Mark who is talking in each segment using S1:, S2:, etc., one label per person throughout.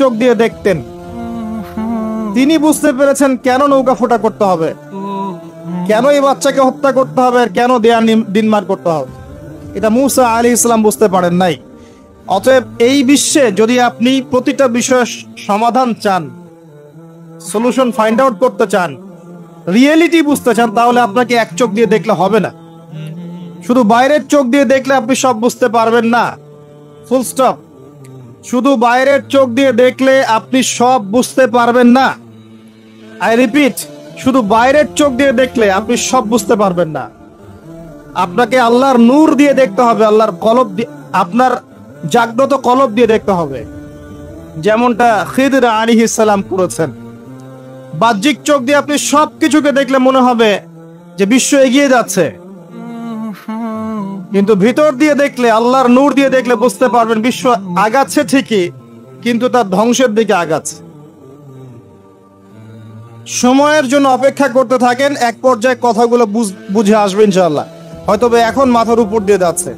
S1: চোখ দিয়ে দেখতেন, তিনি বুঝতে পেরেছেন কেন নৌকা ফোটা করতে হবে, কেন এই বাচ্চাকে হত্যা করতে হবে, আর কেন দেয়া দিনমার করতে হবে। এটা মূসা আলাইহিস সালাম বুঝতে পারেন নাই। অতএব এই বিশ্বে যদি আপনি প্রতিটা বিষয়ের সমাধান চান, সলিউশন ফাইন্ড আউট করতে চান, রিয়েলিটি বুঝতে চান, তাহলে আপনাকে এক চোখ দিয়ে দেখলে হবে না। শুধু বাইরের চোখ দিয়ে দেখলে আপনি সব বুঝতে পারবেন না, ফুল স্টপ। শুধু বাইরের চোখ দিয়ে দেখলে আপনি সব বুঝতে পারবেন না। আই রিপিট, শুধু বাইরের চোখ দিয়ে দেখলে আপনি সব বুঝতে পারবেন না। আপনাকে আল্লাহর নূর দিয়ে দেখতে হবে, আল্লাহর কলব দিয়ে, আপনার জাগ্রত কলব দিয়ে দেখতে হবে, যেমনটা খিদর আলাইহিস সালাম করেছেন। বাহ্যিক চোখ দিয়ে আপনি সবকিছুকে দেখলে মনে হবে যে বিশ্ব এগিয়ে যাচ্ছে, কিন্তু ভিতর দিয়ে দেখলে, আল্লাহর নূর দিয়ে দেখলে বুঝতে পারবেন বিশ্ব আগাচ্ছে ঠিকই, কিন্তু তার ধ্বংসের দিকে আগাচ্ছে। সময়ের জন্য অপেক্ষা করতে থাকেন, এক পর্যায়ে কথাগুলো বুঝে আসবে ইনশাআল্লাহ। হয়তো এখন মাথার উপর দিয়ে যাচ্ছে,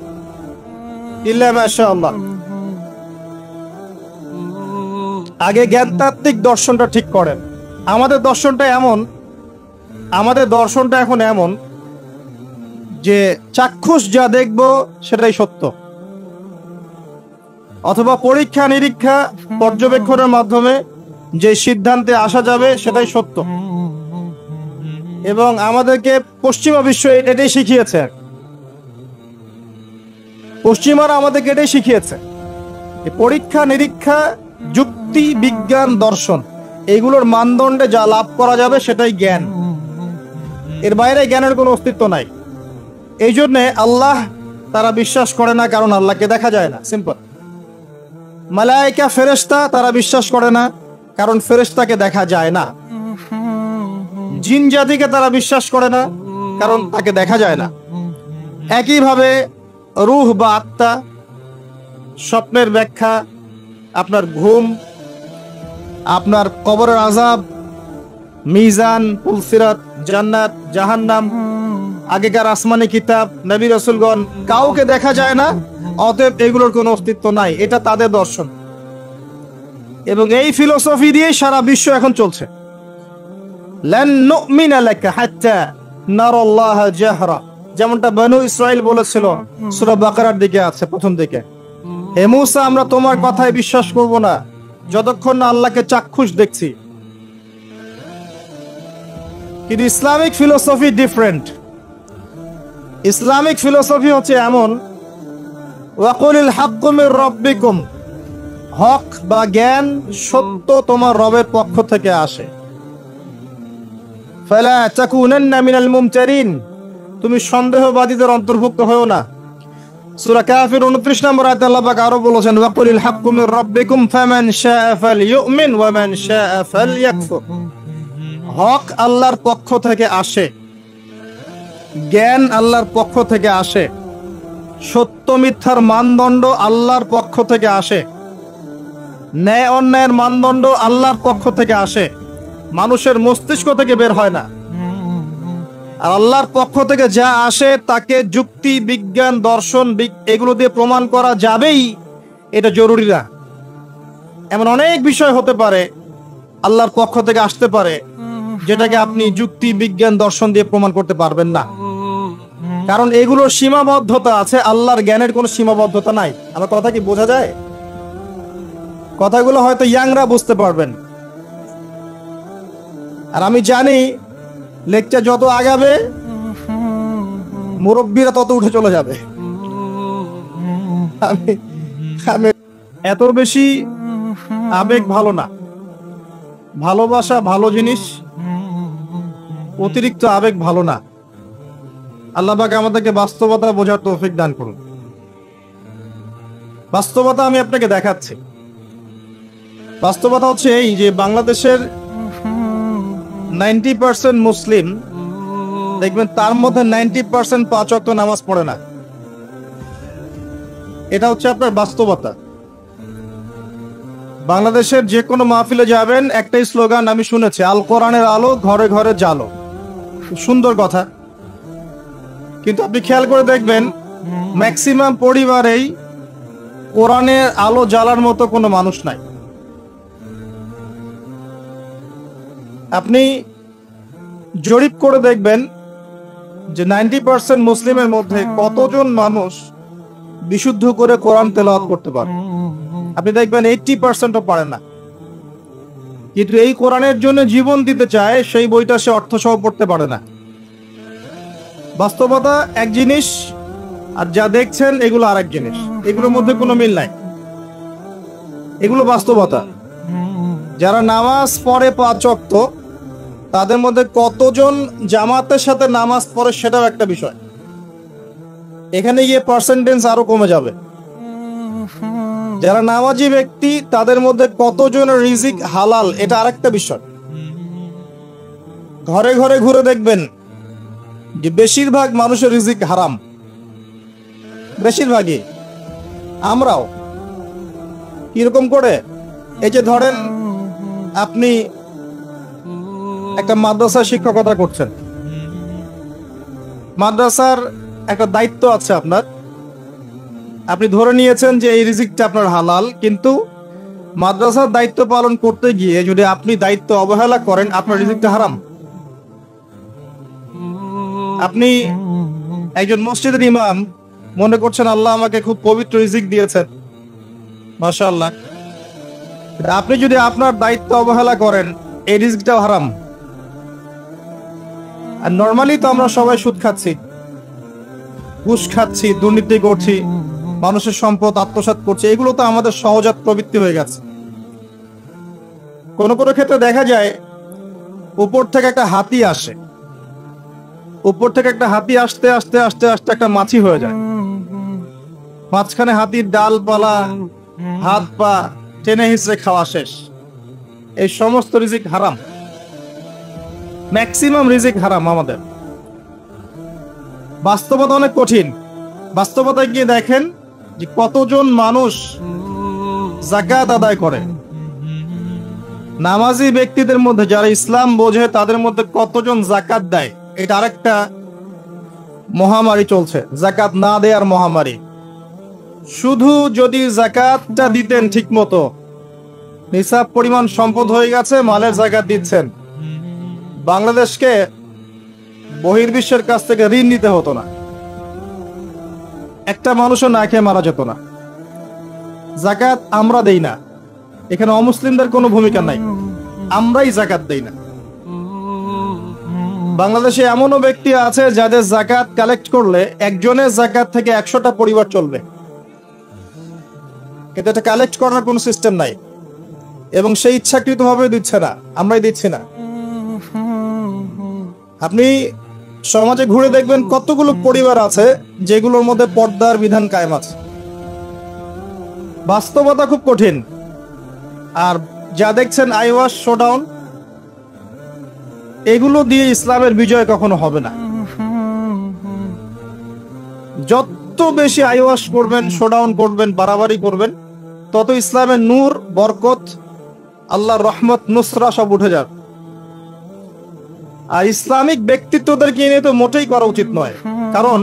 S1: ইল্লা মাশাআল্লাহ। আগে জ্ঞানতাত্ত্বিক দর্শনটা ঠিক করেন। আমাদের দর্শনটা এখন এমন যে চাক্ষুষ যা দেখব সেটাই সত্য, অথবা পরীক্ষা নিরীক্ষা পর্যবেক্ষণের মাধ্যমে যে সিদ্ধান্তে আসা যাবে সেটাই সত্য। এবং আমাদেরকে পশ্চিমা বিশ্ব এটাই শিখিয়েছে, পশ্চিমারা আমাদেরকে এটাই শিখিয়েছে। পরীক্ষা নিরীক্ষা, যুক্তি, বিজ্ঞান, দর্শন, এইগুলোর মানদণ্ডে যা লাভ করা যাবে সেটাই জ্ঞান। এর বাইরে জ্ঞানের কোনো অস্তিত্ব নাই। এই জন্যে আল্লাহ তারা বিশ্বাস করে না, কারণ আল্লাহকে দেখা যায় না, সিম্পল। মালায়েকা, ফেরেশতা তারা বিশ্বাস করে না, কারণ ফেরেশতাকে দেখা যায় না। জিন জাতিকে তারা বিশ্বাস করে না, কারণ তাকে দেখা যায় না। একইভাবে রূহ বা আত্মা, স্বপ্নের ব্যাখ্যা, আপনার ঘুম, আপনার কবরের আযাব, মিজান, পুলসিরাত, জান্নাত, জাহান্নাম, আগেকার আসমানি কিতাব, নবী রাসূলগণ, কাউকে দেখা যায় না। অতএব এগুলোর কোনো অস্তিত্ব নাই, এটা তাদের দর্শন। এবং এই ফিলোসফি দিয়ে সারা বিশ্ব এখন চলছে। লান নুমিনা লাকা হাত্তা নারাল্লাহা জাহরা, যেমনটা বনু ইসরাইল বলেছিল, সূরা বাকারার দিকে আছে প্রথম দিকে, হে মূসা, আমরা তোমার কথায় বিশ্বাস করব না যতক্ষণ না আল্লাহকে চাক্ষুষ দেখছি। কিন্তু Islamic philosophy different. Islamic philosophy হচ্ছে এমন, ওয়াকুলিল হাক্কু মির রাব্বিকুম, হক বা জ্ঞান, সত্য তোমার রবের পক্ষ থেকে আসে। ফালা তাকুনান্না মিনাল মুমতারিন, তুমি সন্দেহবাদীদের অন্তর্ভুক্ত হও না। সূরা কাফির 29 নম্বর আয়াতে আল্লাহ পাক আরো বলেছেন, ওয়াকুলিল হাক্কু মির রাব্বিকুম ফামান শাআ ফালইউমিন ওয়া মান শাআ ফালইয়াকফুর। হক আল্লাহর পক্ষ থেকে আসে, জ্ঞান আল্লাহর পক্ষ থেকে আসে, সত্য মিথ্যার মানদণ্ড আল্লাহর পক্ষ থেকে আসে, ন্যায় অন্যায়ের মানদণ্ড আল্লাহর পক্ষ থেকে আসে, মানুষের মস্তিষ্ক থেকে বের হয় না। আর আল্লাহর পক্ষ থেকে যা আসে তাকে যুক্তি, বিজ্ঞান, দর্শন এগুলো দিয়ে প্রমাণ করা যাবেই, এটা জরুরি না। এমন অনেক বিষয় হতে পারে আল্লাহর পক্ষ থেকে আসতে পারে যেটাকে আপনি যুক্তি, বিজ্ঞান, দর্শন দিয়ে প্রমাণ করতে পারবেন না, কারণ এগুলোর সীমাবদ্ধতা আছে। আল্লাহর জ্ঞানের কোনো সীমাবদ্ধতা নাই। আমার কথা কি বোঝা যায়? কথাগুলো হয়তো ইয়াংরা বুঝতে পারবেন। আর আমি জানি লেকচার যত আগাবে মুরব্বীরা তত উঠে চলে যাবে। আমি এত বেশি আবেগ ভালো না। ভালোবাসা ভালো জিনিস, অতিরিক্ত আবেগ ভালো না। আল্লাহ পাক আমাদেরকে বাস্তবতা বোঝার তৌফিক দান করুন। বাস্তবতা আমি আপনাকে দেখাচ্ছি। বাস্তবতা হচ্ছে এই যে বাংলাদেশের 90% মুসলিম, দেখবেন তার মধ্যে 90% 5 ওয়াক্ত নামাজ পড়ে না। এটা হচ্ছে আপনার বাস্তবতা। বাংলাদেশের যে কোনো মাহফিলে যাবেন, একটাই স্লোগান আমি শুনেছি, আল কোরআনের আলো ঘরে ঘরে জ্বালো। সুন্দর কথা, কিন্তু আপনি খেয়াল করে দেখবেন ম্যাক্সিমাম পরিবারেই কোরআনের আলো জ্বালার মতো কোনো মানুষ নাই। আপনি জরিপ করে দেখবেন যে 90% মুসলিমের মধ্যে কতজন মানুষ বিশুদ্ধ করে কোরআন তেলাওয়াত করতে পারে। আপনি দেখবেন 80%ও পারে না, কিন্তু এই কোরআনের জন্য জীবন দিতে চায়, সেই বইটা সে অর্থ সহ পড়তে পারে না। বাস্তবতা এক জিনিস, আর যা দেখছেন এগুলো আরেক জিনিস। এগুলোর মধ্যে কোনো মিল নাই, এগুলো বাস্তবতা। যারা নামাজ পড়ে 5 ওয়াক্ত, তাদের মধ্যে কতজন জামাতের সাথে নামাজ পড়ে সেটাও একটা বিষয়। এখানে গিয়ে পার্সেন্টেজ আরো কমে যাবে। যারা নামাজি ব্যক্তি, তাদের মধ্যে কতজন রিজিক হালাল, এটা আরেকটা বিষয়। ঘরে ঘরে ঘুরে দেখবেন যে বেশিরভাগ মানুষের রিজিক হারাম, বেশিরভাগই। আমরাও কিরকম করে, এই যে ধরেন আপনি একটা মাদ্রাসার শিক্ষকতা করছেন, মাদ্রাসার একটা দায়িত্ব আছে আপনার। আপনি ধরে নিয়েছেন যে এই রিজিকটা আপনার হালাল, কিন্তু মাদ্রাসার দায়িত্ব পালন করতে গিয়ে যদি আপনি দায়িত্ব অবহেলা করেন, আপনার রিজিকটা হারাম। আপনি একজন মসজিদের ইমাম, মনে করছেন আল্লাহ আমাকে খুব পবিত্র রিজিক দিয়েছেন, মাশাআল্লাহ। আপনি যদি আপনার দায়িত্ব অবহেলা করেন, এই রিজিকটাও হারাম। আর নর্মালি তো আমরা সবাই সুদ খাচ্ছি, ঘুষ খাচ্ছি, দুর্নীতি করছি, মানুষের সম্পদ আত্মসাৎ করছি। এগুলো তো আমাদের সহজাত প্রবৃত্তি হয়ে গেছে। কোন কোন ক্ষেত্রে দেখা যায় উপর থেকে একটা হাতি আসে, উপর থেকে একটা হাতি আসতে আসতে আস্তে আস্তে একটা মাছি হয়ে যায়। মাঝখানে হাতির ডালপালা, হাত পা টেনে হিচড়ে খাওয়া শেষ। এই সমস্ত রিজিক হারাম, ম্যাক্সিমাম রিজিক হারাম আমাদের। বাস্তবতা অনেক কঠিন। বাস্তবতায় গিয়ে দেখেন যে কতজন মানুষ যাকাত আদায় করে। নামাজি ব্যক্তিদের মধ্যে যারা ইসলাম বোঝে, তাদের মধ্যে কতজন যাকাত দেয়। এটা আরেকটা মহামারী চলছে, যাকাত না দেওয়ার মহামারী। শুধু যদি যাকাতটা দিতেন ঠিক মতো, নিসাব পরিমাণ সম্পদ হয়ে গেছে, মালের যাকাত দিচ্ছেন, বাংলাদেশকে বহির্বিশ্বের কাছ থেকে ঋণ নিতে হতো না, একটা মানুষও না খেয়ে মারা যেত না। যাকাত আমরা দেই না, এখানে অমুসলিমদের কোনো ভূমিকা নাই, আমরাই যাকাত দেই না। বাংলাদেশে এমনও ব্যক্তি আছে যাদের যাকাত কালেক্ট করলে একজনের যাকাত থেকে 100টা পরিবার চলবে। কিন্তু এটা কালেক্ট করার কোনো সিস্টেম নাই, এবং সেই ইচ্ছাকৃতভাবে দিচ্ছে না, আমরাই দিচ্ছি না। আপনি সমাজে ঘুরে দেখবেন কতগুলো পরিবার আছে যেগুলোর মধ্যে পর্দার বিধান কায়েম আছে। বাস্তবতা খুব কঠিন। আর যা দেখছেন আইওয়াশ, শোডাউন, এগুলো দিয়ে ইসলামের বিজয় কখনো হবে না। যত বেশি আইওয়াশ করবেন, শোডাউন করবেন, বাড়াবাড়ি করবেন, তত ইসলামের নূর, বরকত, আল্লাহর রহমত, নুসরা সব উঠে যাবে। আর ইসলামিক ব্যক্তিত্বদেরকে নিয়ে তো মোটেই করা উচিত নয়, কারণ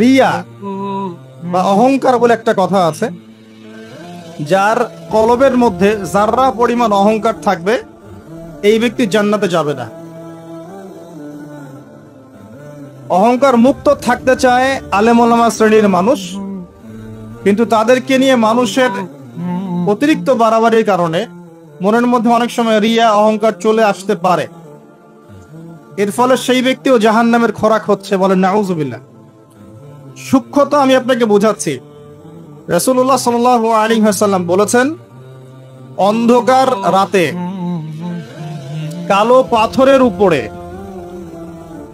S1: রিয়া বা অহংকার বলে একটা কথা আছে। যার কলবের মধ্যে যাররা পরিমাণ অহংকার থাকবে, এই ব্যক্তি জান্নাতে যাবে না। অহংকার মুক্ত থাকতে চায় আলেম ওলামা শ্রেণীর মানুষ, কিন্তু তাদেরকে নিয়ে মানুষের অতিরিক্ত বাড়াবাড়ির কারণে মনের মধ্যে অনেক সময় রিয়া, অহংকার চলে আসতে পারে। এর ফলে সেই ব্যক্তিও জাহান্নামের খোরাক হচ্ছে, বলেন নাউজুবিল্লাহ। সূক্ষ্মতা আমি আপনাকে বোঝাচ্ছি। রাসূলুল্লাহ সাল্লাল্লাহু আলাইহি ওয়াসাল্লাম বলেছেন, অন্ধকার রাতে কালো পাথরের উপরে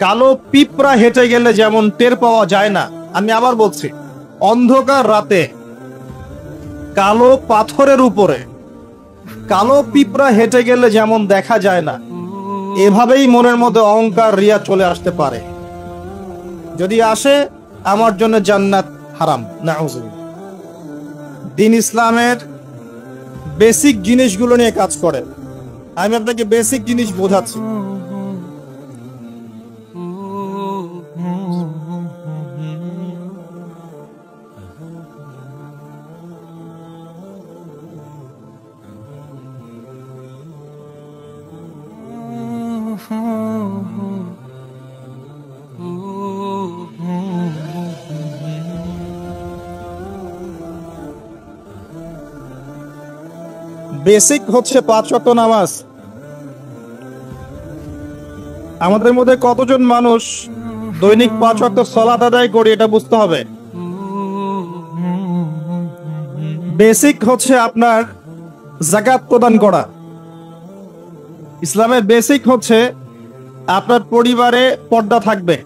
S1: কালো পিঁপড়া হেঁটে গেলে যেমন টের পাওয়া যায় না, আমি আবার বলছি, অন্ধকার রাতে কালো পাথরের উপরে কালো পিঁপড়া হেঁটে গেলে যেমন দেখা যায় না, এভাবেই মনের মধ্যে অহংকার, রিয়া চলে আসতে পারে। যদি আসে, আমার জন্য জান্নাত হারাম, নাউজুবিল্লাহ। দ্বীন ইসলামের বেসিক জিনিসগুলো নিয়ে কাজ করে। আমি আপনাকে বেসিক জিনিস বোঝাচ্ছি। বেসিক হচ্ছে 5 ওয়াক্ত নামাজ। আমাদের মধ্যে কতজন মানুষ দৈনিক 5 ওয়াক্ত সালাত আদায় করি এটা বুঝতে হবে। বেসিক হচ্ছে আপনার যাকাত প্রদান করা। ইসলামের বেসিক হচ্ছে আপনার পরিবারে পর্দা থাকবে।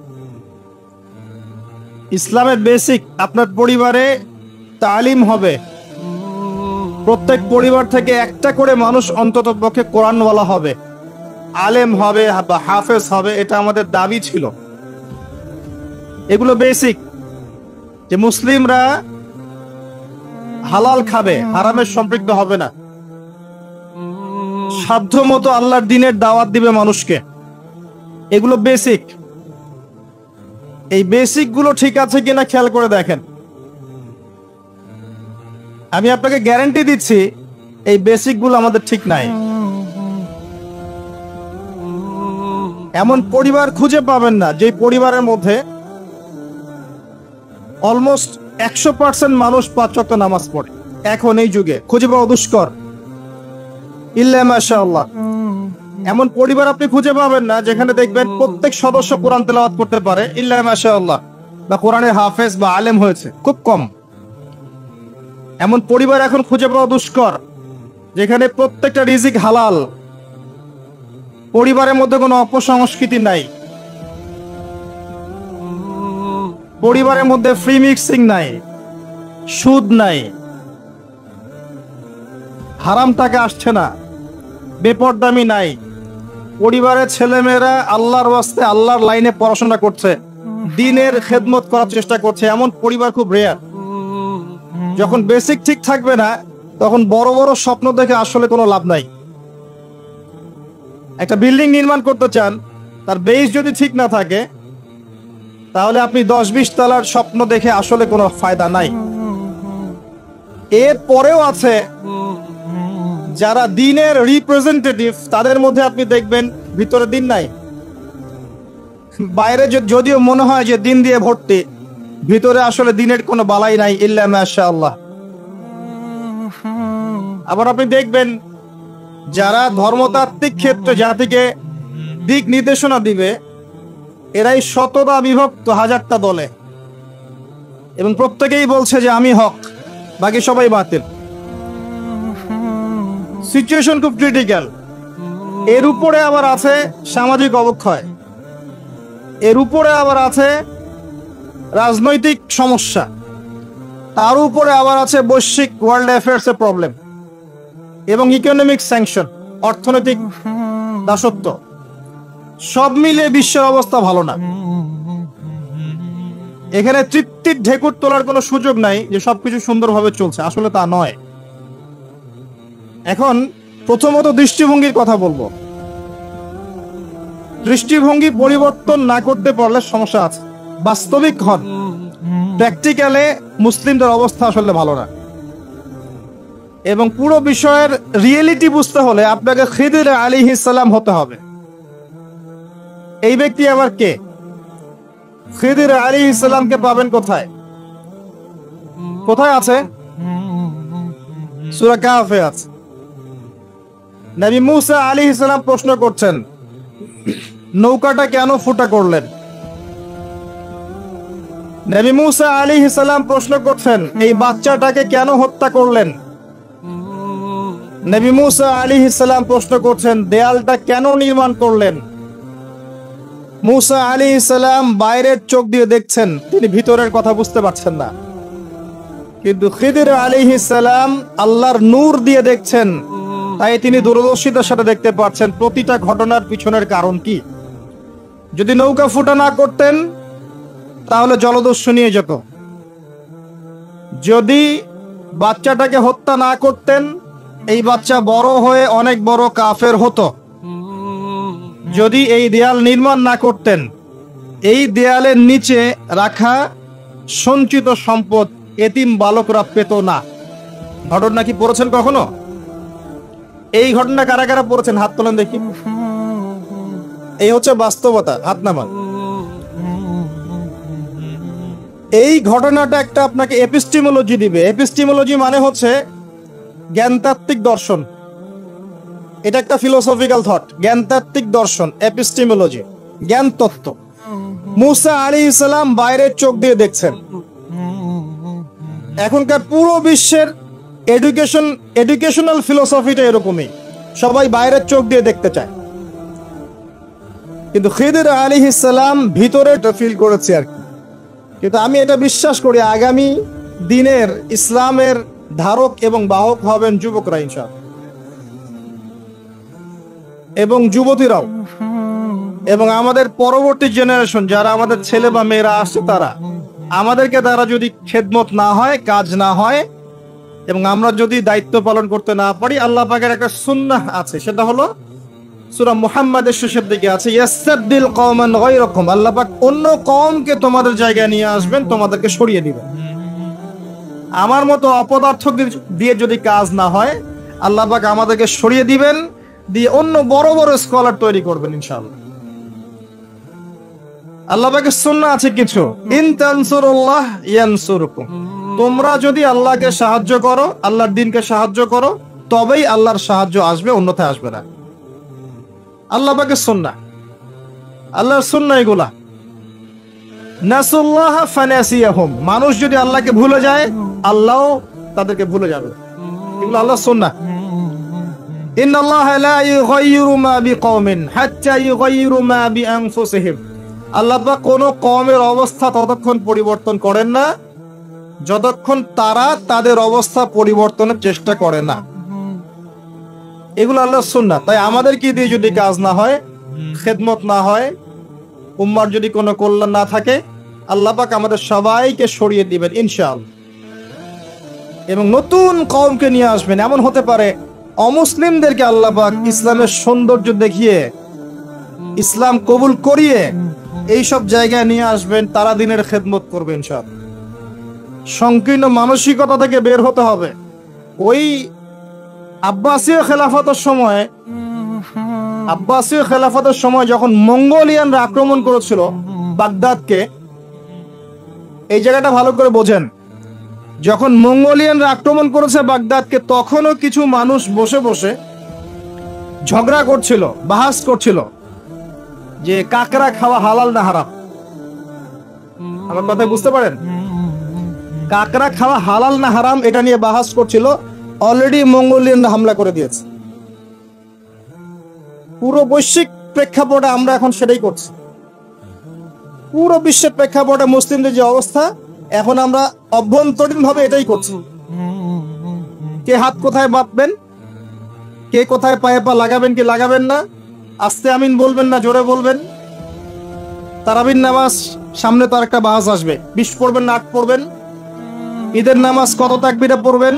S1: ইসলামের বেসিক আপনার পরিবারে তালিম হবে। প্রত্যেক পরিবার থেকে একটা করে মানুষ অন্ততপক্ষে কোরআনওয়ালা হবে, আলেম হবে বা হাফেজ হবে, এটা আমাদের দাবি ছিল। এগুলো বেসিক, যে মুসলিমরা হালাল খাবে, হারামের সম্পৃক্ত হবে না, সাধ্য মতো আল্লাহর দ্বীনের দাওয়াত দিবে মানুষকে। এগুলো বেসিক। এই বেসিক গুলো ঠিক আছে কিনা খেয়াল করে দেখেন। আমি আপনাকে গ্যারান্টি দিচ্ছি এই বেসিক গুলো আমাদের ঠিক নাই। এমন পরিবার খুঁজে পাবেন না যে পরিবারের মধ্যে অলমোস্ট 100% মানুষ 5 ওয়াক্ত নামাজ পড়ে। এখন এই যুগে খুঁজে পাওয়া দুষ্কর। ইল্লা মাশাআল্লাহ, এমন পরিবার আপনি খুঁজে পাবেন না যেখানে দেখবেন প্রত্যেক সদস্য কোরআন তেলাওয়াত করতে পারে, ইল্লা মাশাআল্লাহ, বা কোরআনের হাফেজ বা আলেম হয়েছে, খুব কম। এমন পরিবার এখন খুঁজে পাওয়া দুষ্কর যেখানে প্রত্যেকটা রিজিক হালাল, পরিবারের মধ্যে কোনো অপসংস্কৃতি নাই, পরিবারের মধ্যে ফ্রি মিক্সিং নাই, সুদ নাই, হারাম টাকা আসছে না, বেপরদামি নাই, পরিবারের ছেলেমেয়েরা আল্লাহর ওয়াস্তে আল্লাহর লাইনে পড়াশোনা করছে, দ্বীনের খেদমত করার চেষ্টা করছে, এমন পরিবার খুব রেয়ার। যখন বেসিক ঠিক থাকবে না তখন বড় বড় স্বপ্ন দেখে আসলে কোনো লাভ নাই। একটা বিল্ডিং নির্মাণ করতে চান, তার বেস যদি ঠিক না থাকে তাহলে আপনি 10-20 তলার স্বপ্ন দেখে আসলে কোনো ফায়দা নাই। এর পরেও আছে যারা দ্বীনের রিপ্রেজেন্টেটিভ, তাদের মধ্যে আপনি দেখবেন ভিতরে দ্বীন নাই। বাইরে যদিও মনে হয় যে দ্বীন দিয়ে ভর্তি, ভিতরে আসলে দ্বীনের কোনো বালাই নাই, ইল্লা মাশাআল্লাহ। আবার আপনি দেখবেন যারা ধর্মতাত্ত্বিক ক্ষেত্রে জাতিকে দিক নির্দেশনা দিবে, এরাই শতটা বিভক্ত হাজারটা দলে, এবং প্রত্যেকেই বলছে যে আমি হক, বাকি সবাই বাতিল। সিচুয়েশন খুব ক্রিটিক্যাল। এর উপরে আবার আছে সামাজিক অবক্ষয়, এর উপরে আবার আছে রাজনৈতিক সমস্যা, তার উপরে আবার আছে বৈশ্বিক ওয়ার্ল্ড অ্যাফেয়ার্স এর প্রবলেম এবং ইকোনমিক স্যাংশন, অর্থনৈতিক দাসত্ব। সব মিলে বিশ্বের অবস্থা ভালো না। এখানে তৃপ্তির ঢেকুর তোলার কোনো সুযোগ নাই যে সবকিছু সুন্দরভাবে চলছে, আসলে তা নয়। এখন প্রথমত দৃষ্টিভঙ্গির কথা বলবো। দৃষ্টিভঙ্গি পরিবর্তন না করতে পারলে সমস্যা আছে। বাস্তবিক হন, প্র্যাকটিক্যালে মুসলিমদের অবস্থা আসলে ভালো না। এবং পুরো বিষয়ের রিয়েলিটি বুঝতে হলে আপনাকে খিদির আলাইহিস সালাম হতে হবে। এই ব্যক্তি আবার কে? খিদির আলাইহিস সালামকে পাবেন কোথায়? কোথায় আছে? সূরা কাহফে আছে। নবী মুসা আলাইহিস সালাম প্রশ্ন করছেন, নৌকাটা কেন ফুটা করলেন? নবী মুসা আলাইহিস সালাম প্রশ্ন করছেন, এই বাচ্চাটাকে কেন হত্যা করলেন? নবী মুসা আলাইহিস সালাম প্রশ্ন করছেন, দেয়ালটা কেন নির্মাণ করলেন? মুসা আলাইহিস সালাম বাইরের চোখ দিয়ে দেখছেন, তিনি ভিতরের কথা বুঝতে পারছেন না। কিন্তু খিদির আলাইহিস সালাম আল্লাহর নূর দিয়ে দেখছেন, তাই তিনি দূরদর্শিতার সাথে দেখতে পাচ্ছেন প্রতিটা ঘটনার পিছনের কারণ কি। যদি নৌকা ফুটা না করতেন তাহলে জলদস্যু নিয়ে যেত। যদি বাচ্চাটাকে হত্যা না করতেন, এই বাচ্চা বড় হয়ে অনেক বড় কাফের হতো। যদি এই দেয়াল নির্মাণ না করতেন, এই দেয়ালের নিচে রাখা সঞ্চিত সম্পদ এতিম বালকরা পেত না। ঘটনা কি পড়েছেন কখনো? এই ঘটনা কারা কারা পড়েছেন? হাত তোলেন দেখি। এই হচ্ছে বাস্তবতা। হাত নামান। এই ঘটনাটা একটা আপনাকে এপিস্টিমোলজি দিবে। এপিস্টিমোলজি মানে হচ্ছে জ্ঞানতাত্ত্বিক দর্শন। এটা একটা ফিলোসফিক্যাল থট, জ্ঞানতাত্ত্বিক দর্শন, এপিস্টিমোলজি, জ্ঞান তত্ত্ব। মুসা আলাইহিস সালাম বাইরের চোখ দিয়ে দেখছেন। এখনকার পুরো বিশ্বের এডুকেশনাল ফিলোসফিটা এরকমই, সবাই বাইরের চোখ দিয়ে দেখতে চায়। কিন্তু খিদির আলাইহিস সালাম ভিতরে এটা ফিল করেছে আর কি। কিন্তু আমি এটা বিশ্বাস করি আগামী দিনের ইসলামের ধারক এবং বাহক হবেন যুবকরা ইনশাআল্লাহ, এবং যুবতীরাও, এবং আমাদের পরবর্তী জেনারেশন যারা আমাদের ছেলে বা মেয়েরা আসছে তারা, আমাদেরকে দ্বারা যদি খেদমত না হয়, কাজ না হয়, এবং আমরা যদি দায়িত্ব পালন করতে না পারি, আল্লাহ পাকের একটা সুন্নাহ আছে, সেটা হলো সূরা মুহাম্মাদের শেষের দিকে আছে, ইয়াসতাবদিল কওমান গায়রাকুম, আল্লাহ পাক অন্য কওমকে তোমাদের জায়গায় নিয়ে আসবেন, তোমাদেরকে সরিয়ে দিবেন। আমার মতো অপদার্থ দিয়ে যদি কাজ না হয়, আল্লাহ পাক আমাদেরকে সরিয়ে দিবেন, দিয়ে অন্য বড় বড় স্কলার তৈরি করবেন ইনশাআল্লাহ। আল্লাহ পাকের সুন্নাহ আছে কিছু, ইন তানসুরুল্লাহ ইয়ানসুরকুম, তোমরা যদি আল্লাহকে সাহায্য করো, আল্লাহর দ্বীনকে সাহায্য করো, তবেই আল্লাহর সাহায্য আসবে, অন্যথায় আসবে না। আল্লাহ পাকের সুন্নাহ, আল্লাহর সুন্নাহ এগুলা। নাসুল্লাহ ফানাসিয়াহুম, মানুষ যদি আল্লাহকে ভুলে যায়, আল্লাহও তাদেরকে ভুলে যাবে। এগুলো আল্লাহর সুন্নাহ। ইন্নাল্লাহা লা ইউগাইয়িরু মা বিকওমিন হাত্তা ইউগাইয়িরু মা বিআনফুসিহিম, আল্লাহ পাক কোন কওমের অবস্থা ততক্ষণ পরিবর্তন করেন না যতক্ষণ তারা তাদের অবস্থা পরিবর্তনের চেষ্টা করে না। এগুলো আল্লাহর সুন্নাহ। তাই আমাদের কি দিয়ে যদি কাজ না হয়, খেদমত না হয়, উম্মার যদি কোনো কল্যাণ না থাকে, আল্লাহ পাক আমাদের সবাইকে সরিয়ে দিবেন ইনশাআল্লাহ, এবং নতুন কওমকে নিয়ে আসবেন। এমন হতে পারে অমুসলিমদেরকে আল্লাহ পাক ইসলামের সৌন্দর্য দেখিয়ে, ইসলাম কবুল করিয়ে এইসব জায়গায় নিয়ে আসবেন, তারা দিনের খেদমত করবে ইনশাআল্লাহ। সংকীর্ণ মানসিকতা থেকে বের হতে হবে। ওই আব্বাসীয় খেলাফতের সময় যখন মঙ্গোলিয়ানরা আক্রমণ করেছিল বাগদাদকে, এই জায়গাটা ভালো করে বোঝেন, যখন মঙ্গোলিয়ানরা আক্রমণ করেছে বাগদাদকে, তখনও কিছু মানুষ বসে বসে ঝগড়া করছিল, বাহাস করছিল যে কাকড়া খাওয়া হালাল না হারাম। আমার কথা বুঝতে পারেন? কাকড়া খাওয়া হালাল না হারাম এটা নিয়ে বাহাস করছিল। অলরেডি মঙ্গোলিয়ানরা হামলা করে দিয়েছে। পুরো বৈশ্বিক প্রেক্ষাপটে আমরা এখন সেটাই করছি। পুরো বিশ্বের প্রেক্ষাপটে মুসলিমদের যে অবস্থা, এখন আমরা অভ্যন্তরীণভাবে এটাই করছি। কে হাত কোথায় বাঁধবেন, কে কোথায় পায়ে পা লাগাবেন কি লাগাবেন না, আস্তে আমিন বলবেন না জোরে বলবেন, তারাবির নামাজ সামনে তো আরেকটা বাহাস আসবে, 20 পড়বেন না 8 পড়বেন, ঈদের নামাজ কত তাকবীরে পড়বেন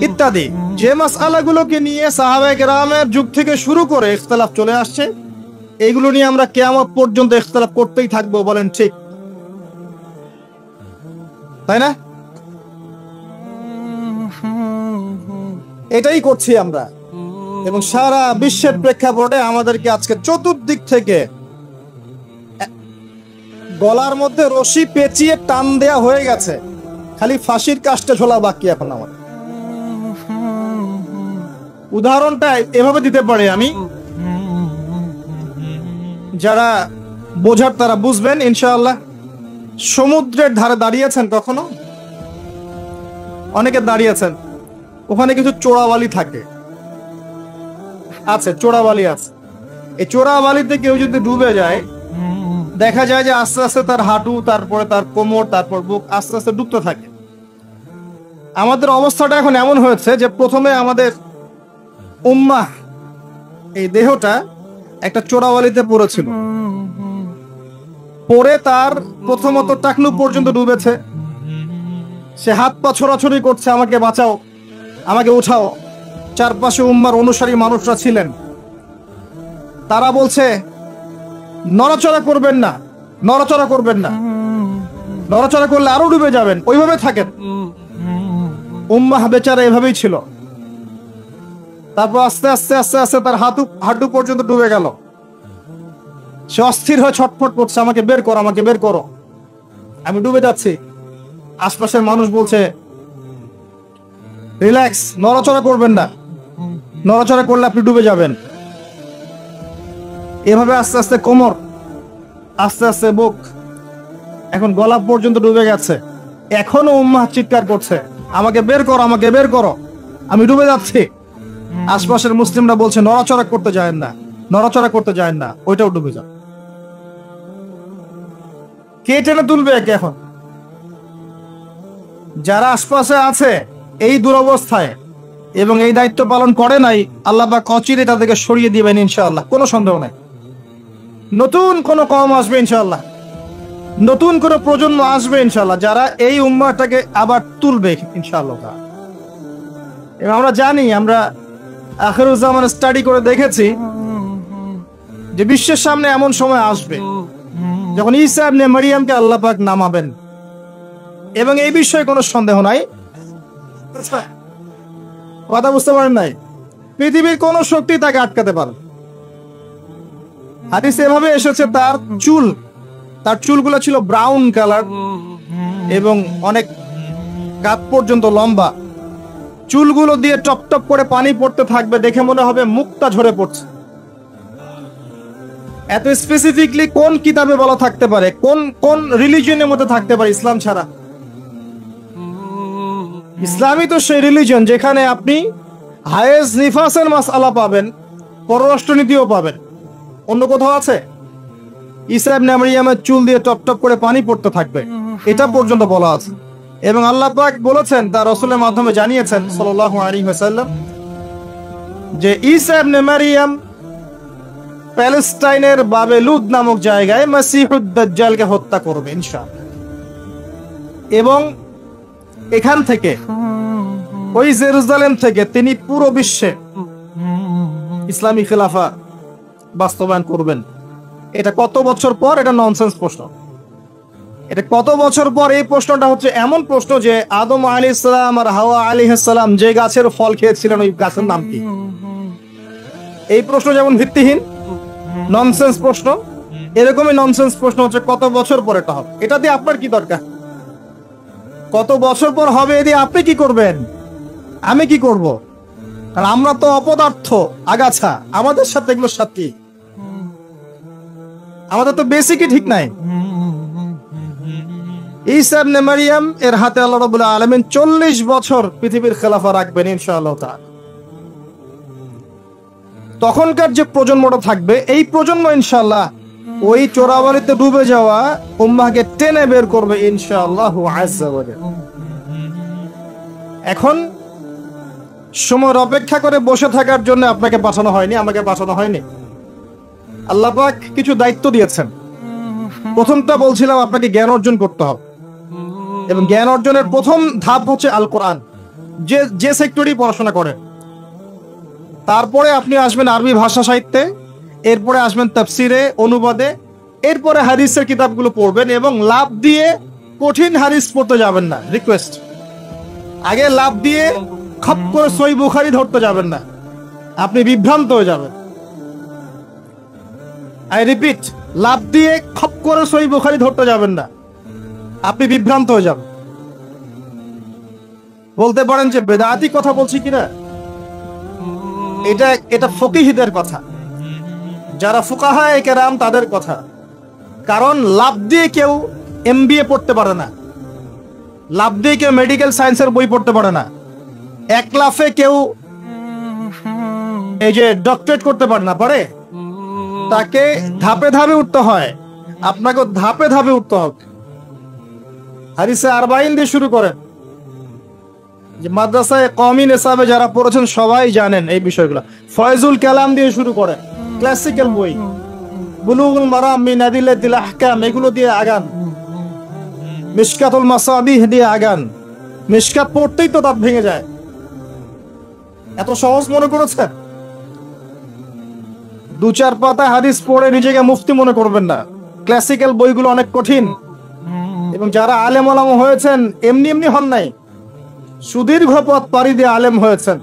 S1: ইত্যাদি, যে মাসআলাগুলোকে নিয়ে সাহাবায়ে কেরামের যুগ থেকে শুরু করে ইখতিলাফ চলে আসছে, এইগুলো নিয়ে আমরা কিয়ামত পর্যন্ত ইখতিলাফ করতেই থাকবো। বলেন ঠিক, তাই না? এটাই করছি আমরা, এবং সারা বিশ্বের প্রেক্ষাপটে আমাদেরকে আজকে চতুর্দিক থেকে গলার মধ্যে রশি পেঁচিয়ে টান দেয়া হয়ে গেছে, খালি ফাঁসির কাজটা ঝোলা বাকি এখন আমাদের। উদাহরণটা এভাবে দিতে পারি আমি, যারা বোঝার তারা বুঝবেন ইনশাআল্লাহ। সমুদ্রের ধারে দাঁড়িয়েছেন কখনো? অনেকে দাঁড়িয়েছেন, ওখানে কিছু চোরাবালি থাকে, আছে চোরাবালি আছে। এই চোরাবালিতে কেউ যদি ডুবে যায়, দেখা যায় যে আস্তে আস্তে তার হাঁটু, তারপরে তার কোমর, তারপর বুক আস্তে আস্তে ডুবতে থাকে। আমাদের অবস্থাটা এখন এমন হয়েছে যে প্রথমে আমাদের উম্মাহ, এই দেহটা একটা চোরাবালিতে পড়েছিল, পরে তার প্রথমত টাকলু পর্যন্ত ডুবেছে, সে হাত পা ছোড়াছড়ি করছে, আমাকে বাঁচাও, আমাকে উঠাও। চারপাশে উম্মার অনুসারী মানুষরা ছিলেন, তারা বলছে নড়াচড়া করবেন না, নড়াচড়া করবেন না, নড়াচড়া করলে আরো ডুবে যাবেন, ওইভাবে থাকেন। উম্মাহ বেচারা এভাবেই ছিল। তারপর আস্তে আস্তে আস্তে আস্তে তার হাঁটু পর্যন্ত ডুবে গেল। সে অস্থির হয়ে ছটফট করছে, আমাকে বের করো, আমাকে বের করো, আমি ডুবে যাচ্ছি। আশপাশের মানুষ বলছে রিল্যাক্স, নড়াচড়া করবেন না, নড়াচড়া করলে আপনি ডুবে যাবেন। এভাবে আস্তে আস্তে কোমর, আস্তে আস্তে বুক, এখন গলা পর্যন্ত ডুবে গেছে। এখনো উম্মাহ চিৎকার করছে, আমাকে বের করো, আমাকে বের করো, আমি ডুবে যাচ্ছি। আশপাশের মুসলিমরা বলছে নড়াচড়া করতে যায় না, নড়াচড়া করতে যায় না, ওইটাও ডুবে যাবে। কে টেনে তুলবে একে? এখন যারা আশপাশে আছে এই দুরবস্থায় এবং এই দায়িত্ব পালন করে নাই, আল্লাহ পাক অচিরে তাদেরকে সরিয়ে দিবেন ইনশাআল্লাহ, কোনো সন্দেহ নাই। নতুন কোন কওম আসবে ইনশাআল্লাহ, নতুন কোন প্রজন্ম আসবে ইনশাআল্লাহ, যারা এই উম্মাহটাকে আবার তুলবে ইনশাআল্লাহ। এবং আমরা জানি, আমরা আখিরুজ্জামান স্টাডি করে দেখেছি যে বিশ্বের সামনে এমন সময় আসবে যখন ঈসা ইবনে মারইয়ামকে আল্লাহ পাক নামাবেন, এবং এই বিষয়ে কোনো সন্দেহ নাই। কথা বুঝতে পারেন নাই? পৃথিবীর কোন শক্তি তাকে আটকাতে পারে। হাদিসে এভাবে এসেছে, তার চুলগুলো ছিল ব্রাউন কালার এবং অনেক কাঁধ পর্যন্ত লম্বা। চুলগুলো দিয়ে টপ টপ করে পানি পড়তে থাকবে, দেখে মনে হবে মুক্তা ঝরে পড়ছে। এত স্পেসিফিকলি কোন কিতাবে বলা থাকতে পারে? কোন রিলিজিয়নের মধ্যে থাকতে পারে ইসলাম ছাড়া? ইসলামই তো সেই রিলিজন যেখানে আপনি হায়েজ নিফাসের মাসআলা পাবেন, পররাষ্ট্রনীতিও পাবেন। অন্য কোথাও আছে? ঈসা ইবনে মারইয়ামের চুল দিয়ে টপ টপ করে পানি পড়তে থাকবে, এটা পর্যন্ত বলা আছে। এবং আল্লাহ পাক বলেছেন, তার রাসূলের মাধ্যমে জানিয়েছেন সাল্লাল্লাহু আলাইহি ওয়াসাল্লাম, যে ঈসা ইবনে মারইয়াম প্যালেস্টাইনের বাবেলুদ নামক জায়গায় মাসিহুদ দাজ্জালকে হত্যা করবে ইনশাআল্লাহ। এবং এখান থেকে, ওই জেরুজালেম থেকে তিনি পুরো বিশ্বে ইসলামী খেলাফা বাস্তবায়ন করবেন। এটা কত বছর পর? এটা ননসেন্স প্রশ্ন। এটা কত বছর পর? এই প্রশ্নটা হচ্ছে এমন প্রশ্ন যে আদম আলাইহিস সালাম আর হাওয়া আলাইহিস সালাম যে গাছের ফল খেয়েছিলেন, ওই গাছের নাম কি? এই প্রশ্ন যেমন ভিত্তিহীন, ননসেন্স প্রশ্ন, এরকমই ননসেন্স প্রশ্ন হচ্ছে কত বছর পর এটা হবে। এটা দিয়ে আপনার কি দরকার? কত বছর পর হবে এ দিয়ে আপনি কি করবেন? আমি কি করব? কারণ আমরা তো অপদার্থ, আগাছা, আমাদের সাথে এগুলোর সাথে আমাদের তো বেসিকই ঠিক নাই। ঈসা ইবনে মারইয়াম এর হাতে আল্লাহ রাব্বুল আলামিন 40 বছর পৃথিবীর খেলাফা রাখবেন ইনশাআল্লাহ তাআলা। তখনকার যে প্রজন্মটা থাকবে, এই প্রজন্ম ইনশাআল্লাহ ওই চোরাবালিতে ডুবে যাওয়া উম্মাহকে টেনে বের করবে ইনশাআল্লাহু আযজা ওয়া জাল্লা। এখন সময়ের অপেক্ষা করে বসে থাকার জন্য আপনাকে পাঠানো হয়নি, আমাকে পাঠানো হয়নি। আল্লাহ পাক কিছু দায়িত্ব দিয়েছেন। প্রথমটা বলছিলাম, আপনাকে জ্ঞান অর্জন করতে হবে, এবং জ্ঞান অর্জনের প্রথম ধাপ হচ্ছে আল কোরআন। যে সেক্টরেই পড়াশোনা করেন, তারপরে আপনি আসবেন আরবি ভাষা সাহিত্যে, এরপরে আসবেন তাফসিরে, অনুবাদে, এরপরে হাদিসের কিতাবগুলো পড়বেন। এবং লাভ দিয়ে কঠিন হাদিস পড়তে যাবেন না, রিকোয়েস্ট। আগে লাভ দিয়ে খপ করে সহিহ বুখারী ধরতে যাবেন না, আপনি বিভ্রান্ত হয়ে যাবেন। আই রিপিট, লাভ দিয়ে খপ করে সহিহ বুখারী ধরতে যাবেন না, আপনি বিভ্রান্ত হয়ে যাবেন। বলতে পারেন যে বেদাতি কথা বলছি কিনা, এটা ফকিহদের কথা, যারা ফুকাহায়ে কেরাম তাদের কথা। কারণ লাভ দিয়ে কেউ এমবিএ পড়তে পারে না, লাভ দিয়ে কেউ মেডিকেল সায়েন্সের বই পড়তে পারে না, এক লাফে কেউ এই যে ডক্টরেট করতে পারে না। পারে? তাকে ধাপে ধাপে উঠতে হয়, আপনাকে ধাপে ধাপে উঠতে হবে। হাদিসে 40 দিয়ে শুরু করেন। যে মাদ্রাসায় কওমি নিসাবে যারা পড়েছেন সবাই জানেন এই বিষয়গুলো। ফয়জুল কালাম দিয়ে শুরু করেন, ক্লাসিক্যাল বই, বুলুগুল মারাম মিন আদিল্লাতিল আহকাম, এগুলো দিয়ে আগান। মিশকাতুল মাসাবিহ দিয়ে আগান। মিশকাত পড়তেই তো দাঁত ভেঙে যায়, এত সহজ মনে করেছেন? 2-4 পাতা হাদিস পড়ে নিজেকে মুফতি মনে করবেন না। ক্লাসিক্যাল বইগুলো অনেক কঠিন, এবং যারা আলেম ওলামা হয়েছেন এমনি এমনি হন নাই, সুদীর্ঘ পথ পাড়ি দিয়ে আলেম হয়েছেন।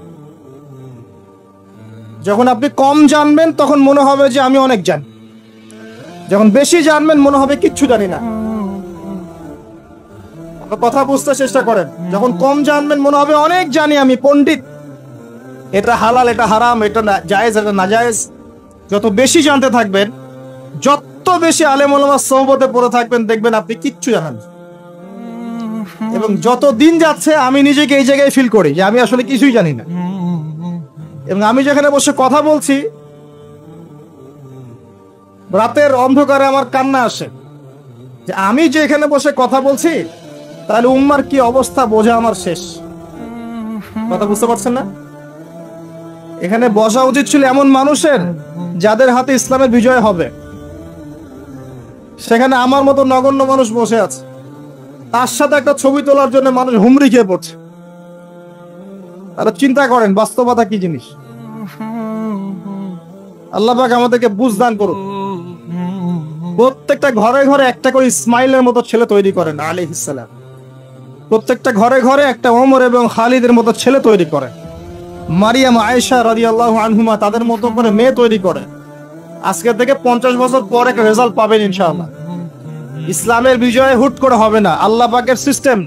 S1: যখন আপনি কম জানবেন তখন মনে হবে যে আমি অনেক জানি, যখন বেশি জানবেন মনে হবে কিচ্ছু জানি না। কথা বুঝতে চেষ্টা করেন। যখন কম জানবেন মনে হবে অনেক জানি, আমি পণ্ডিত, এটা হালাল, এটা হারাম, এটা জায়েজ, এটা নাজায়েজ। যত বেশি জানতে থাকবেন, যত বেশি আলেম ওলামার সোহবতে পড়ে থাকবেন, দেখবেন আপনি কিচ্ছু জানেন। এবং যত দিন যাচ্ছে আমি নিজেকে এই জায়গায় ফিল করি যে আমি আসলে কিছুই জানি না। এবং আমি যেখানে বসে কথা বলছি, রাতের অন্ধকারে আমার কান্না আসে যে আমি যে এখানে বসে কথা বলছি, তাহলে উম্মার কি অবস্থা বোঝা আমার শেষ। কথা বুঝতে পারছেন না? এখানে বসা উচিত ছিল এমন মানুষের যাদের হাতে ইসলামের বিজয় হবে। সেখানে আমার মতো নগণ্য মানুষ বসে আছে, তার সাথে একটা ছবি তোলার জন্য মানুষ হুমড়ি খেয়ে পড়ছে। তারা চিন্তা করেন বাস্তবতা কি জিনিস। আল্লাহ পাক আমাদেরকে বুঝদান করুন। প্রত্যেকটা ঘরে ঘরে একটা করে ইসমাইলের মতো ছেলে তৈরি করেন আলাইহিস সালাম। প্রত্যেকটা ঘরে ঘরে একটা ওমর এবং খালিদের মতো ছেলে তৈরি করেন। মারিয়াম, আয়েশা রাদিয়াল্লাহু আনহুমা তাদের মতো করে মেয়ে তৈরি করেন। আজকে থেকে 50 বছর পর একটা রেজাল্ট পাবেন ইনশাআল্লাহ। ইসলামের বিজয় হুট করে হবে না। আল্লাহ পাকের সিস্টেম,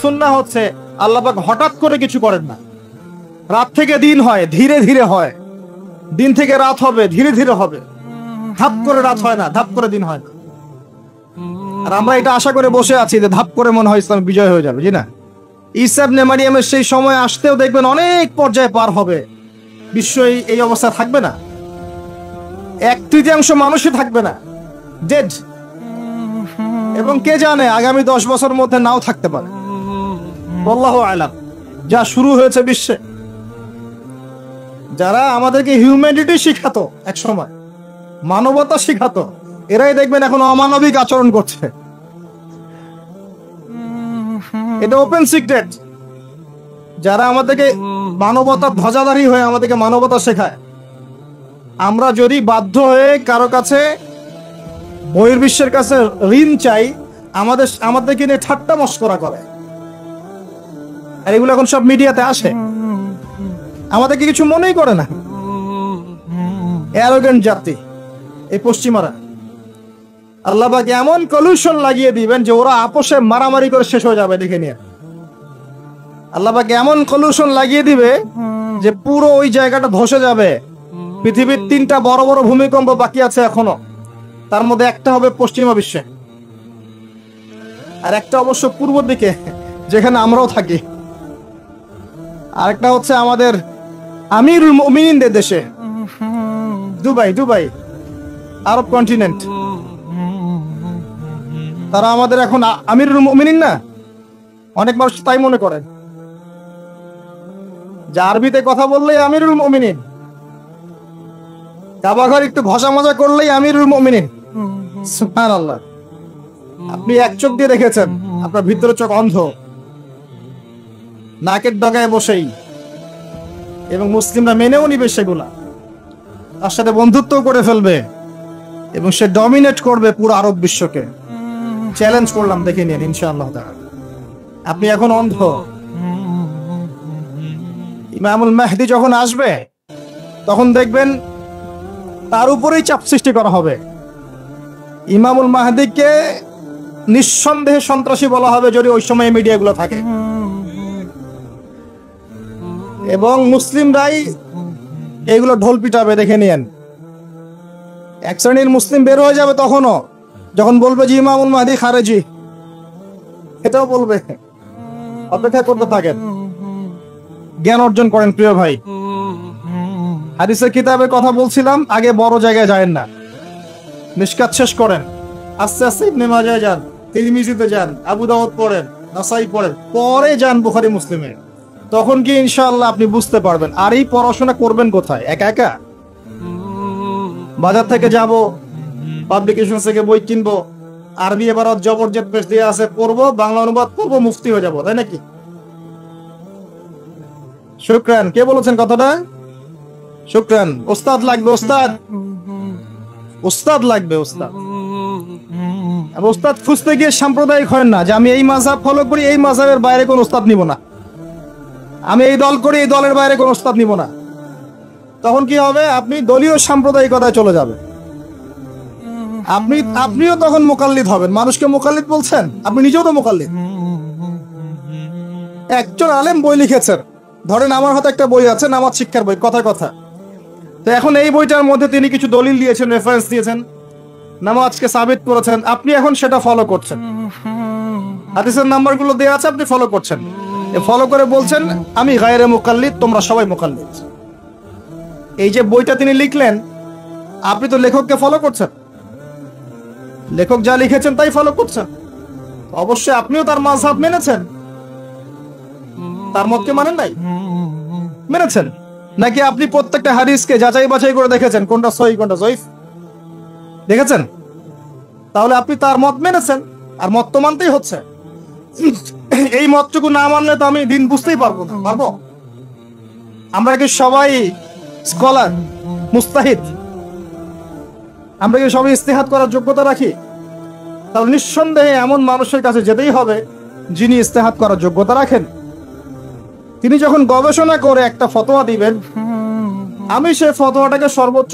S1: সুন্নাহ হচ্ছে আল্লাহ পাক হঠাৎ করে কিছু করেন না। রাত থেকে দিন হয়, ধীরে ধীরে হয়। দিন থেকে রাত হবে, ধীরে ধীরে হবে। ধাপ করে রাত হয় না, ধাপ করে দিন হয় না। আর আমরা এটা আশা করে বসে আছি যে ধাপ করে মনে হয় ইসলাম বিজয় হয়ে যাবে। জি না, ঈসা ইবনে মারিয়ামের সেই সময় আসতেও দেখবেন অনেক পর্যায়ে পার হবে। বিশ্ব এই অবস্থা থাকবে না, 1/3 মানুষই থাকবে না, ডেড। এবং কে জানে আগামী 10 বছর মধ্যে নাও থাকতে পারে। আল্লাহু আলাম। যা শুরু হয়েছে বিশ্বে, যারা আমাদেরকে হিউম্যানিটি শিখাতো, এক সময় মানবতা শিখাতো, এরাই দেখবেন এখন অমানবিক আচরণ করছে। এটা ওপেন সিক্রেট। যারা আমাদেরকে মানবতার ধ্বজাধারী হয়ে আমাদেরকে মানবতা শেখায়, আমরা যদি বাধ্য হয়ে কারো কাছে, বহির্বিশ্বের কাছে ঋণ চাই, আমাদেরকে নিয়ে ঠাট্টা মশকরা করে। আর এগুলো এখন সব মিডিয়াতে আসে, আমাদেরকে কিছু মনেই করে না। অ্যারোগেন্ট জাতি এই পশ্চিমারা। আল্লাহ পাক এমন কলিউশন লাগিয়ে দিবেন যে ওরা আপোষে মারামারি করে শেষ হয়ে যাবে, দেখে নিয়ে। আল্লাহ পাক এমন কলিউশন লাগিয়ে দিবে যে পুরো ওই জায়গাটা ধসে যাবে। পৃথিবীর 3টা বড় বড় ভূমিকম্প বাকি আছে এখনো, তার মধ্যে একটা হবে পশ্চিমা বিশ্বে, আর একটা অবশ্য পূর্ব দিকে যেখানে আমরাও থাকি, আরেকটা হচ্ছে আমাদের আমিরুল মুমিনিনদের দেশে, দুবাই, আরব কন্টিনেন্ট। তারা আমাদের এখন আমিরুল মুমিনিন না, অনেক মানুষ তাই মনে করেন যে আরবিতে কথা বললেই আমিরুল মুমিনিন, কাবাঘর একটু ঘষা মজা করলেই আমিরুল মুমিনিন। সুবহানাল্লাহ। আপনি এক চোখ দিয়ে দেখেছেন, আপনার ভিতরে চোখ অন্ধ, নাকের ডগায় বসেই। এবং মুসলিমরা মেনেও নিবে সেগুলা, তার সাথে বন্ধুত্ব করে ফেলবে এবং সে ডমিনেট করবে পুরো আরব বিশ্বকে। চ্যালেঞ্জ করলাম, দেখে নিন ইনশাআল্লাহ তাআলা। আপনি এখন অন্ধ। ইমামুল মাহদি যখন আসবে তখন দেখবেন তার উপরেই চাপ সৃষ্টি করা হবে। ইমামুল মাহদিকে নিঃসন্দেহে সন্ত্রাসী বলা হবে যদি ওই সময় মিডিয়াগুলো থাকে, এবং মুসলিমরাই এইগুলো ঢোল পিটাবে, দেখে নিয়েন। এক শ্রেণীর মুসলিম বের হয়ে যাবে তখনও, যখন বলবে যে ইমামুল মাহদি খারেজি, এটাও বলবে। অপেক্ষা করতে থাকেন, জ্ঞান অর্জন করেন প্রিয় ভাই। হাদিসের কিতাবের কথা বলছিলাম, আগে বড় জায়গায় যায়েন না, মিশকাত শেষ করেন, আস্তে আস্তে ইবনে মাজাহ যান, তিরমিজিতে যান, আবু দাউদ পড়েন, নাসাই পড়েন, পরে যান বুখারী মুসলিমে। তখন কি ইনশাআল্লাহ আপনি বুঝতে পারবেন। আর এই পড়াশোনা করবেন কোথায়? একা একা? বাজার থেকে যাব, পাবলিকেশন থেকে বই কিনবো, আরবি এবারত জবরজেদ পেশ দিয়ে আছে, পড়বো, বাংলা অনুবাদ পড়বো, মুফতি হয়ে যাবো, তাই নাকি? শুকরান। কে বলেছেন কথাটা? শুকরান। ওস্তাদ লাগবে, ওস্তাদ লাগবে, ওস্তাদ। ওস্তাদ খুঁজতে গিয়ে সাম্প্রদায়িক হয় না যে আমি এই মাযহাব ফলো করি, এই মাযহাবের বাইরে কোন ওস্তাদ নিব না, আমি এই দল করি, এই দলের বাইরে কোন ওস্তাদ নিব না। তখন কি হবে? আপনি দলীয় সাম্প্রদায়িকতায় চলে যাবে। আপনিও তখন মুকাল্লিদ হবেন। মানুষকে মুকাল্লিদ বলছেন, আপনি নিজেও তো মুকাল্লিদ। একজন আলেম বই লিখেছেন, ধরেন আমার হাতে একটা বই আছে, নামাজ শিক্ষার বই, কথার কথা। তো এখন এই বইটার মধ্যে তিনি কিছু দলিল দিয়েছেন, রেফারেন্স দিয়েছেন, নামাজকে সাবিত করেছেন, আপনি এখন সেটা ফলো করছেন। হাদিসের নাম্বারগুলো দেওয়া আছে, আপনি ফলো করছেন। ফলো করে বলছেন আমি গায়রে মুকাল্লিদ, তোমরা সবাই মুকাল্লিদ। এই যে বইটা তিনি লিখলেন, আপনি তো লেখককে ফলো করছেন, লেখক যা লিখেছেন তাই ফলো করছেন। অবশ্যই আপনিও তার মাযহাব মেনেছেন, তার মতকে মানেন নাই? মেনেছেন নাকি? আপনি প্রত্যেকটা হাদিসকে যাচাই বাছাই করে দেখেছেন কোনটা সহিহ কোনটা যঈফ? দেখেছেন? তাহলে আপনি তার মত মেনেছেন, আর মত তো মানতেই হচ্ছে। এই মতটুকু না মানলে তো আমি দিন বুঝতেই পারবো না। পারবো? আমরা কি সবাই স্কলার, মুস্তাহিদ? আমরা কি সবাই ইজতিহাদ করার যোগ্যতা রাখি? তাহলে নিঃসন্দেহে এমন মানুষের কাছে যেতেই হবে যিনি ইজতিহাদ করার যোগ্যতা রাখেন। তিনি যখন গবেষণা করে একটা ফতোয়া দিবেন, আমি সেই ফতোয়াটাকে সর্বোচ্চ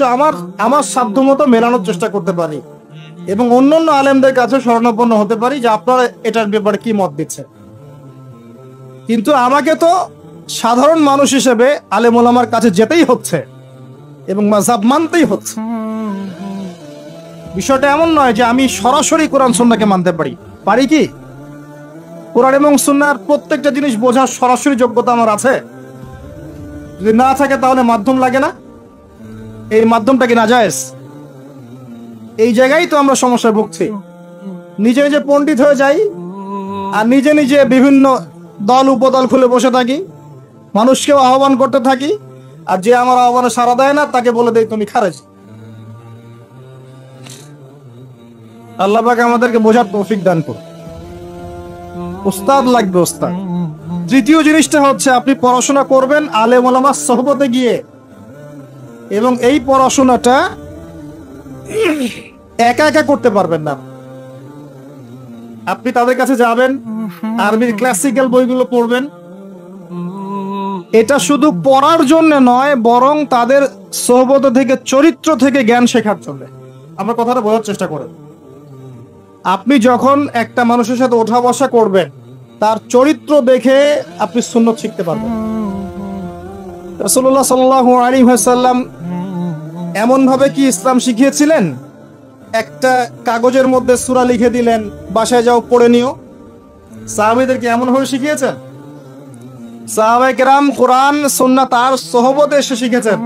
S1: আমার সাধ্যমতো মেলানোর চেষ্টা করতে পারি এবং অন্যান্য আলেমদের কাছে শরণাপন্ন হতে পারি যে আপনারা এটার ব্যাপারে কি মত দিচ্ছেন। কিন্তু আমাকে তো সাধারণ মানুষ হিসেবে আলেম ওলামার কাছে যেতেই হচ্ছে এবং মাযহাব মানতেই হচ্ছে। বিষয়টা এমন নয় যে আমি সরাসরি কোরআন সুন্নাহকে মানতে পারি কি? কোরআন এবং সুন্নাহর প্রত্যেকটা জিনিস বোঝার সরাসরি যোগ্যতা আমার আছে? যদি না থাকে তাহলে মাধ্যম লাগে না? এই মাধ্যমটা কি নাজায়েজ? এই জায়গায় তো আমরা সমস্যায় ভুগছি। নিজে নিজে পণ্ডিত হয়ে যাই আর নিজে নিজে বিভিন্ন দল উপদল খুলে বসে থাকি, মানুষকেও আহ্বান করতে থাকি, আর যে আমার আহ্বানে সাড়া দেয় না তাকে বলে দেয় তুমি খারেজ। আল্লাহ পাক আমাদেরকে বোঝার তৌফিক দান করুন। উস্তাদ লাগবে, উস্তাদ। তৃতীয় জিনিসটা হচ্ছে আপনি পড়াশোনা করবেন আলেম ওলামার সোহবতে গিয়ে, এবং এই পড়াশোনাটা একা একা করতে পারবেন না। আপনি তাদের কাছে যাবেন, আরবির ক্লাসিক্যাল বইগুলো পড়বেন। এটা শুধু পড়ার জন্য নয়, বরং তাদের সোহবত থেকে, চরিত্র থেকে জ্ঞান শেখার জন্য। আমার কথাটা বোঝার চেষ্টা করেন। আপনি যখন একটা মানুষের সাথে ওঠা বসা করবেন, তার চরিত্র দেখে আপনি সুন্নত শিখতে পারবেন। রাসূলুল্লাহ সাল্লাল্লাহু আলাইহি ওয়াসাল্লাম এমন ভাবে কি ইসলাম শিখিয়েছিলেন, একটা কাগজের মধ্যে সূরা লিখে দিলেন, বাসায় যাও পড়ে নিও। সাহাবীদেরকে এমন ভাবে শিখিয়েছেন? সাহাবায়ে কেরাম কোরআন সুন্নাহ তার সোহবতে এসে শিখেছেন,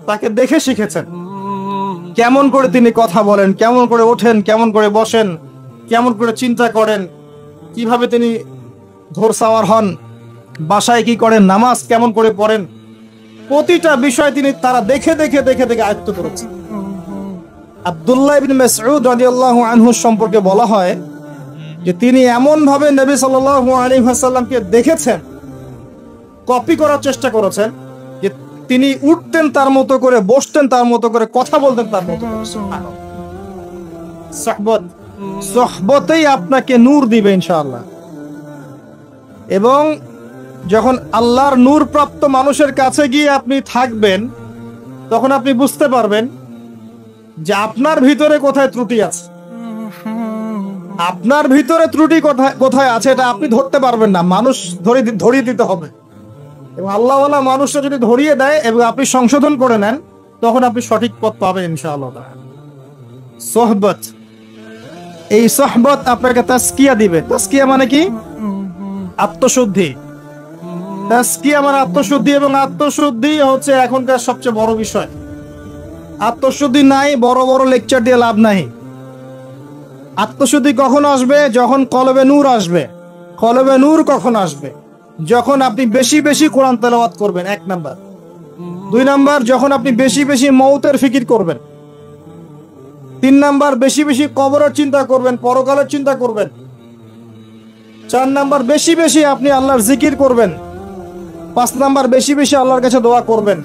S1: তাকে দেখে শিখেছেন। কেমন করে তিনি কথা বলেন, কেমন করে ওঠেন, কেমন করে বসেন, কেমন করে চিন্তা করেন, কিভাবে তিনি ঘোড়সাওয়ার হন, বাসায় কি করেন, নামাজ কেমন করে পড়েন, প্রতিটা বিষয় তারা দেখে দেখে দেখে দেখে আয়ত্ত করেছেন। আব্দুল্লাহ ইবনে মাসউদ রাদিয়াল্লাহু আনহু সম্পর্কে বলা হয় যে তিনি এমন ভাবে নবী সাল্লাল্লাহু আলাইহি ওয়াসাল্লামকে দেখেছেন, কপি করার চেষ্টা করেছেন, যে তিনি উঠতেন তার মতো করে, বসতেন তার মতো করে, কথা বলতেন তার মতো করে। সোহবতেই আপনাকে নূর দিবে ইনশাআল্লাহ। এবং যখন আল্লাহর নূর প্রাপ্ত মানুষের কাছে গিয়ে আপনি থাকবেন, তখন আপনি বুঝতে পারবেন যে আপনার ভিতরে কোথায় ত্রুটি আছে। আপনার ভিতরে ত্রুটি কোথায় আছে এটা আপনি ধরতে পারবেন না, মানুষ ধরিয়ে দিতে হবে। এবং আল্লাহওয়ালা মানুষটা যদি ধরিয়ে দেয় এবং আপনি সংশোধন করে নেন, তখন আপনি সঠিক পথ পাবেন ইনশাআল্লাহ। সোহবত, এই সোহবত আপনাকে তাসকিয়া দিবে। তাসকিয়া মানে কি? আত্মশুদ্ধি। তাসকিয়া মানে আত্মশুদ্ধি, এবং আত্মশুদ্ধি হচ্ছে এখনকার সবচেয়ে বড় বিষয়। আত্মশুদ্ধি নাই, বড় বড় লেকচার দিয়ে লাভ নাই। আত্মশুদ্ধি কখন আসবে? যখন কলবে নূর আসবে। কলবে নূর কখন আসবে? যখন আপনি বেশি বেশি কোরআন তেলাওয়াত করবেন, 1 নাম্বার। 2 নাম্বার, যখন আপনি বেশি বেশি মৌতের ফিকির করবেন। 3 নাম্বার, বেশি বেশি কবরের চিন্তা করবেন, পরকালের চিন্তা করবেন। 4 নাম্বার, বেশি বেশি আপনি আল্লাহর জিকির করবেন। 5 নাম্বার, বেশি বেশি আল্লাহর কাছে দোয়া করবেন।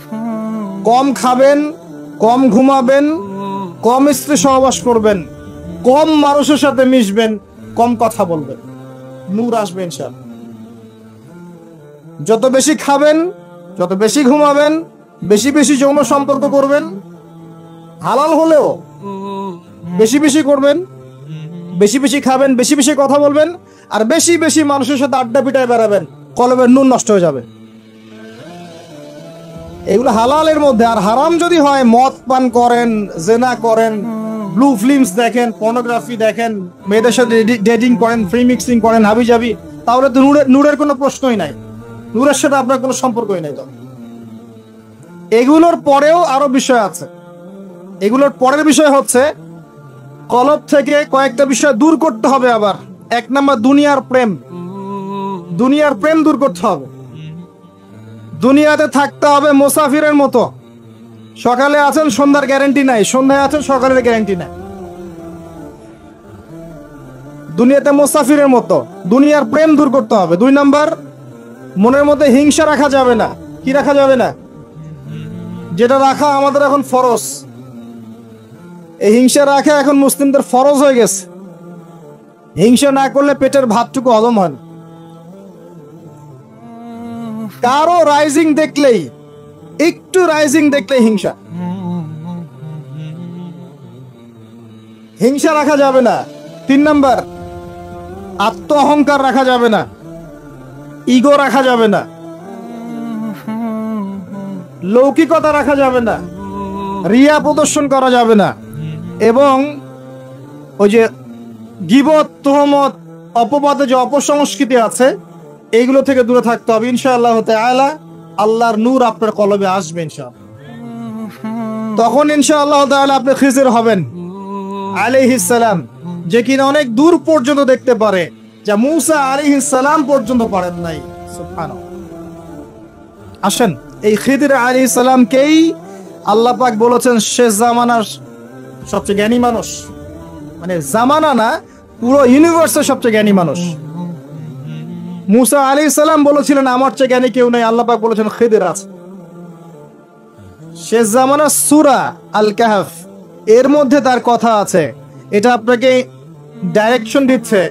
S1: কম খাবেন, কম ঘুমাবেন, কম স্ত্রী সহবাস করবেন, কম মানুষের সাথে মিশবেন, কম কথা বলবেন। নূর আসবে ইনশাআল্লাহ। যত বেশি খাবেন, যত বেশি ঘুমাবেন, বেশি বেশি যৌন সম্পর্ক করবেন, হালাল হলেও বেশি বেশি করবেন, বেশি বেশি খাবেন, বেশি বেশি কথা বলবেন, আর বেশি বেশি মানুষের সাথে আড্ডা পিটায় বেড়াবেন, কলবের নুন নষ্ট হয়ে যাবে। এগুলো হালালের মধ্যে। আর হারাম যদি হয়, মদ পান করেন, জেনা করেন, ব্লু ফিল্মস দেখেন, পর্নোগ্রাফি দেখেন, মেয়েদের সাথে ডেটিং করেন, ফ্রি মিক্সিং করেন, হাবিজাবি, তাহলে তো নূরের কোনো প্রশ্নই নাই, নূরের সাথে আপনার কোনো সম্পর্কই নাই। তো এগুলোর পরেও আরো বিষয় আছে। এগুলোর পরের বিষয় হচ্ছে কলব থেকে কয়েকটা বিষয় দূর করতে হবে। আবার 1 নাম্বার দুনিয়ার প্রেম। দুনিয়ার প্রেম দূর করতে হবে। দুনিয়াতে থাকতে হবে মুসাফিরের মতো। সকালে আছেন, সন্ধ্যার গ্যারান্টি নাই, সন্ধ্যায় আছেন, সকালের গ্যারান্টি নাই। দুনিয়াতে মুসাফিরের মতো। দুনিয়ার প্রেম দূর করতে হবে। 2 নাম্বার, মনের মধ্যে হিংসা রাখা যাবে না। কি রাখা যাবে না? যেটা রাখা আমাদের এখন ফরজ। এই হিংসা রাখা এখন মুসলিমদের ফরজ হয়ে গেছে। হিংসা না করলে পেটের ভাতটুকু হজম হয় না। কারো রাইজিং দেখলেই, একটু রাইজিং দেখলেই হিংসা। হিংসা রাখা যাবে না। 3 নাম্বার, আত্ম অহংকার রাখা যাবে না, ইগো রাখা যাবে না, লৌকিকতা রাখা যাবে না, রিয়া প্রদর্শন করা যাবে না, এবং ওই যে গীবত, তুহমত, অপবাদে যে অপসংস্কৃতি আছে, এইগুলো থেকে দূরে থাকতে হবে। ইনশাআল্লাহ তাআলা আল্লাহর নূর আপনার কলবে আসবে ইনশাআল্লাহ। তখন ইনশাআল্লাহ তাআলা আপনি খিজির হবেন আলাইহিস সালাম, যে কিনা অনেক দূর পর্যন্ত দেখতে পারে, যা মূসা আলাইহিস সালাম পর্যন্ত পারেন নাই। সুবহানাল্লাহ। আসেন, এই খিদির আলাইহিস সালামকেই আল্লাহ পাক বলেছেন শেষ জামানার সবচেয়ে জ্ঞানী মানুষ। মানে জামানা না, পুরো ইউনিভার্সের সবচেয়ে জ্ঞানী মানুষ। মূসা আলাইহিস সালাম বলেছিলেন আমার চেয়ে জ্ঞানী কেউ নেই, আল্লাহ পাক বলেছেন খিদির আছে। শেষ জামানার সূরা আল কাহফ, এর মধ্যে তার কথা আছে। এটা আপনাকে ডাইরেকশন দিচ্ছে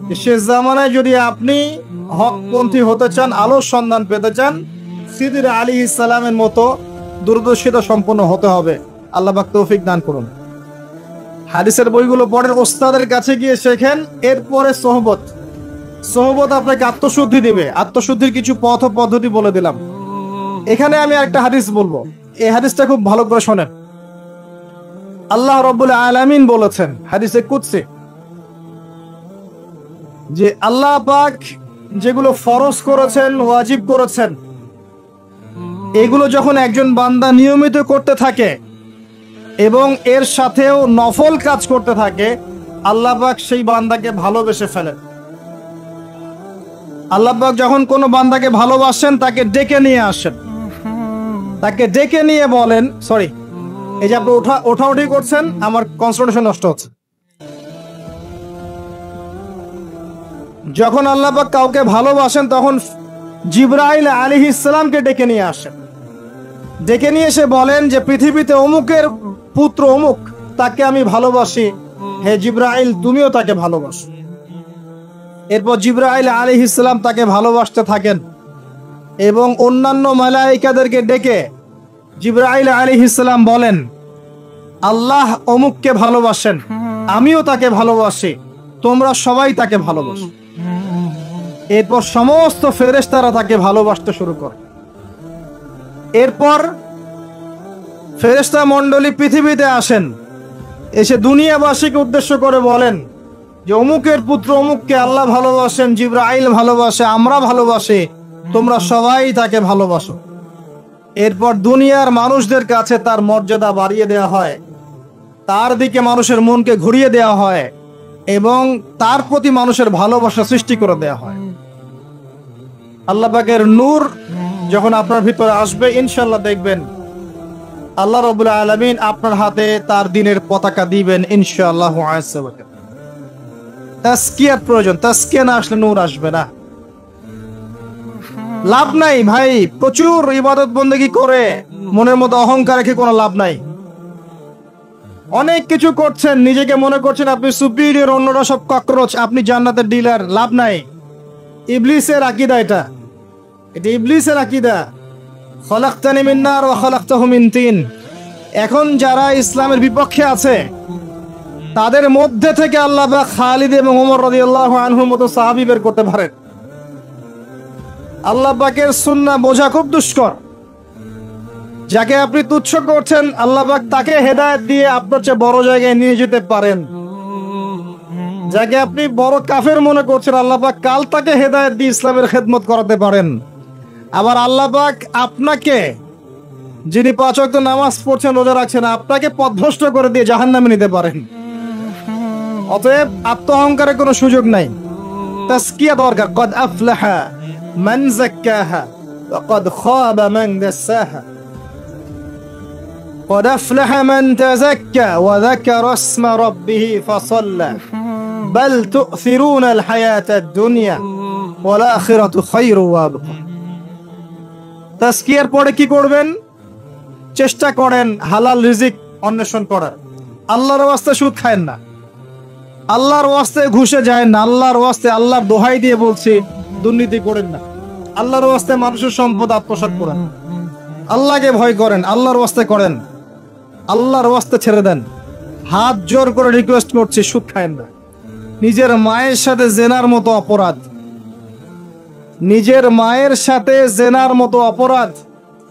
S1: যে শেষ জামানায় যদি আপনি হকপন্থী হতে চান, আলোর সন্ধান পেতে চান, খিদির আলাইহিস সালামের মতো দূরদর্শিতা সম্পন্ন হতে হবে। আল্লাহ পাক তৌফিক দান করুন। হাদিসের বইগুলো পড়েন, ওস্তাদের কাছে গিয়ে শেখেন। এরপরে সোহবত। সোহবত আপনাকে আত্মশুদ্ধি দিবে। আত্মশুদ্ধির কিছু পথ ও পদ্ধতি বলে দিলাম। এখানে আমি একটা হাদিস বলবো, এই হাদিসটা খুব ভালো করে শোনেন। আল্লাহ রাব্বুল আলামিন বলেছেন হাদিসে কুদসি, যে আল্লাহ পাক যেগুলো ফরজ করেছেন, ওয়াজিব করেছেন, এগুলো যখন একজন বান্দা নিয়মিত করতে থাকে এবং এর সাথেও নফল কাজ করতে থাকে, আল্লাহ পাক সেই বান্দাকে ভালোবেসে ফেলেন। আল্লাহ পাক যখন কোনো বান্দাকে ভালোবাসেন, তাকে ডেকে নিয়ে আসেন, তাকে ডেকে নিয়ে বলেন, সরি, এই যে আপনি ওঠাউঠি করছেন, আমার কনসেন্ট্রেশন নষ্ট হচ্ছে। যখন আল্লাহ পাক কাউকে ভালোবাসেন, তখন জিবরাইল আলাইহিস সালামকে ডেকে নিয়ে আসেন। ডেকে নিয়ে এসে বলেন যে পৃথিবীতে অমুকের পুত্র অমুক, তাকে আমি ভালোবাসি, হে জিবরাইল তুমিও তাকে ভালোবাসো। এরপর জিবরাইল আলাইহিস সালাম তাকে ভালোবাসতে থাকেন এবং অন্যান্য মালায়েকাদেরকে ডেকে জিবরাইল আলাইহিস সালাম বলেন আল্লাহ অমুককে ভালোবাসেন, আমিও তাকে ভালোবাসি, তোমরা সবাই তাকে ভালোবাসো। এরপর সমস্ত ফেরেশতারা তাকে ভালোবাসতে শুরু করে। এরপর ফেরেশতা মণ্ডলী পৃথিবীতে আসেন, এসে দুনিয়াবাসীকে উদ্দেশ্য করে বলেন যে অমুকের পুত্র অমুককে আল্লাহ ভালোবাসেন, জিবরাইল ভালোবাসে, আমরা ভালোবাসি, তোমরা সবাই তাকে ভালোবাসো। এরপর দুনিয়ার মানুষদের কাছে তার মর্যাদা বাড়িয়ে দেওয়া হয়, তার দিকে মানুষের মনকে ঘুরিয়ে দেওয়া হয় এবং তার প্রতি মানুষের ভালোবাসা সৃষ্টি করে দেওয়া হয়। আল্লাহ পাকের নূর যখন আপনার ভিতরে আসবে, ইনশাআল্লাহ দেখবেন আল্লাহ রাব্বুল আলামিন আপনার হাতে তার দ্বীনের পতাকা দিবেন ইনশাআল্লাহ। তাসকিয়ার প্রয়োজন, তাসকিয়া না আসলে নূর আসবে না। লাভ নাই ভাই, প্রচুর ইবাদত বন্দেগী করে মনের মধ্যে অহংকার রেখে কোনো লাভ নাই। অনেক কিছু করছেন, নিজেকে মনে করছেন আপনি সুপিরিয়র, অন্যরা সব ককরোচ, আপনি জান্নাতের ডিলার, লাভ নাই। ইবলিসের আকীদা এটা, এটা ইবলিসের আকীদা। খলাকতানি মিন নার ওয়া খলাকতাহু মিন তিন। এখন যারা ইসলামের বিপক্ষে আছে তাদের মধ্যে থেকে আল্লাহ পাক খালিদ এবং ওমর রাদিয়াল্লাহু আনহুর মতো সাহাবী বের করতে পারেন। আল্লাহ পাকের সুন্নাহ বোঝা খুব দুষ্কর। যাকে আপনি তুচ্ছ করছেন আল্লাহ পাক তাকে হেদায়েত দিয়ে আপনার চেয়ে বড় জায়গায় নিয়ে যেতে পারেন। যাকে আপনি বড় কাফের মনে করছেন আল্লাহ পাক কাল তাকে হেদায়েত দিয়ে ইসলামের খেদমত করাতে পারেন। আবার আল্লাহ পাক আপনাকে, যিনি 5 ওয়াক্ত নামাজ পড়ছেন, রোজা রাখছেন, আপনাকে পথভ্রষ্ট করে দিয়ে জাহান্নামে নিতে পারেন। অতএব আত্ম অহংকারের কোনো সুযোগ নাই। তাসকিয়া দরকার। কদ আফলাহা মান যাক্কাহা ওয়া কদ খাবা মান দাসাহা। قد أفلح من تزكى وذكر اسم ربه فصلى بل تؤثرون الحياة الدنيا والآخرة خير وأبقى। তাসকিয়ার পরে কি করবেন? চেষ্টা করেন হালাল রিজিক অন্বেষণ করার। আল্লাহর ওয়াস্তে সুদ খায়েন না, আল্লাহর ওয়াস্তে ঘুষে যায় না, আল্লাহর ওয়াস্তে আল্লাহর দোহাই দিয়ে বলছি দুর্নীতি করেন না, আল্লাহর ওয়াস্তে মানুষের সম্পদ আত্মসাৎ করেন। আল্লাহকে ভয় করেন, আল্লাহর ওয়াস্তে করেন, আল্লাহর ওয়াস্তে ছেড়ে দেন। হাত জোর করে রিকোয়েস্ট করছি, সুদ খায়েন না। নিজের মায়ের সাথে জেনার মতো অপরাধ, নিজের মায়ের সাথে জেনার মতো অপরাধ।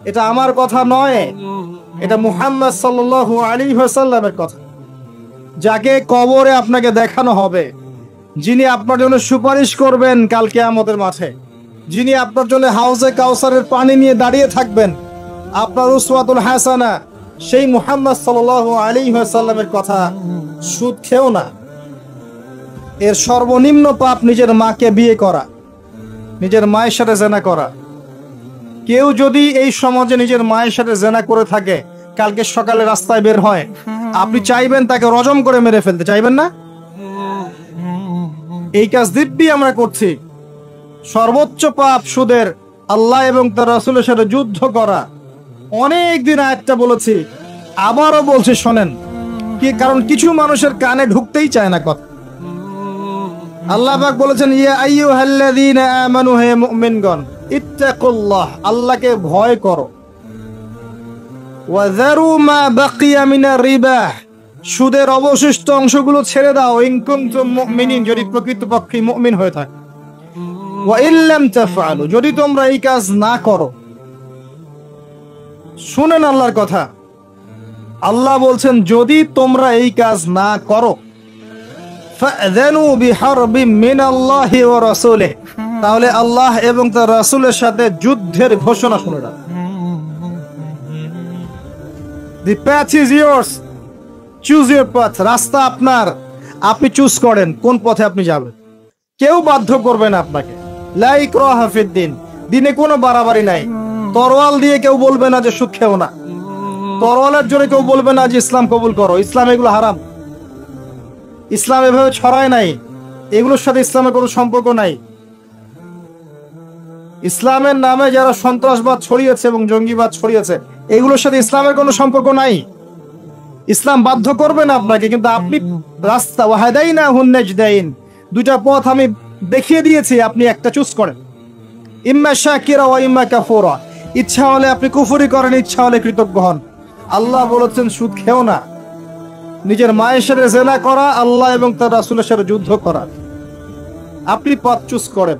S1: এটা আমার কথা নয়, এটা মুহাম্মদ সাল্লাল্লাহু আলাইহি ওয়াসাল্লামের কথা। যাকে কবরে আপনাকে দেখানো হবে, যিনি আপনার জন্য সুপারিশ করবেন কাল কিয়ামতের মাঠে, যিনি আপনার জন্য হাউজে কাউসারের পানি নিয়ে দাঁড়িয়ে থাকবেন, আপনার উসওয়াতুল হাসানা, সেই মুহাম্মদ সাল্লাল্লাহু আলাইহি ওয়াসাল্লামের কথা সুদ খেও না। এর সর্বনিম্ন পাপ নিজের মাকে বিয়ে করা, নিজের মায়ের সাথে জেনা করা। কেউ যদি এই সমাজে নিজের মায়ের সাথে জেনা করে থাকে, কালকে সকালে রাস্তায় বের হয়, আপনি চাইবেন তাকে রজম করে মেরে ফেলতে, চাইবেন না? এই কাজ দিব্যি আমরা করছি। সর্বোচ্চ পাপ সুদের, আল্লাহ এবং তার রাসূলের সাথে যুদ্ধ করা। অনেক দিন আয়াতটা বলেছি, আবারও বলছি, শোনেন কি, কারণ কিছু মানুষের কানে ঢুকতেই চায় না কথা। আল্লাহ পাক বলেছেন, ইয়া আইয়ুহাল্লাযীনা আমানু, হে মুমিনগণ, ইত্তাকুল্লাহ, আল্লাহকে ভয় করো। ওয়া যারু মা বাকিয়া মিনার রিবা, সুদের অবশিষ্ট অংশগুলো ছেড়ে দাও। ইন কুনতুম মুমিনিন, যদি প্রকৃতপক্ষে মুমিন হয়ে থাকে। ওয়া ইল্লাম তাফআলু, যদি তোমরা এই কাজ না করো। শুনেন আল্লাহর কথা। আল্লাহ বলছেন যদি তোমরা এই কাজ না করো, ফাযানু বিহারবিম মিনাল্লাহি ওয়া রাসূলিহি, তাহলে আল্লাহ এবং তার রাসূলের সাথে যুদ্ধের ঘোষণা শুনে রাখো। The path is yours, choose your path, রাস্তা আপনার, আপনি চুজ করেন কোন পথে আপনি যাবেন। কেউ বাধ্য করবে না আপনাকে। লা ইকরাহা ফিদ্দিন, দিনে কোনো বাড়াবাড়ি নাই। তরোয়াল দিয়ে কেউ বলবে না যে সুদ খেও না, তরোয়ালের জোরে কেউ বলবে না যে ইসলাম কবুল করো। ইসলাম এগুলো হারাম, ইসলাম এভাবে ছড়ায় নাই, এগুলোর সাথে ইসলামের কোনো সম্পর্ক নাই। ইসলামের নামে যারা সন্ত্রাসবাদ ছড়িয়েছে এবং জঙ্গিবাদ ছড়িয়েছে, এগুলোর সাথে ইসলামের কোনো সম্পর্ক নাই। ইসলাম বাধ্য করবে না আপনাকে, কিন্তু আপনি রাস্তা, ওয়াহাদাইনাহুন নাজদাইন, দুইটা পথ আমি দেখিয়ে দিয়েছি, আপনি একটা চুজ করেন। ইম্মা শাকিরা ওয়া ইম্মা কাফুরা, ইচ্ছা হলে আপনি কুফরি করেন, ইচ্ছা হলে কৃতজ্ঞ হন। আল্লাহ বলেছেন সুদ খেও না, নিজের মায়ের সাথে জেনা করা, আল্লাহ এবং তার রাসূলের সাথে যুদ্ধ করা। আপনি পথ চুজ করেন।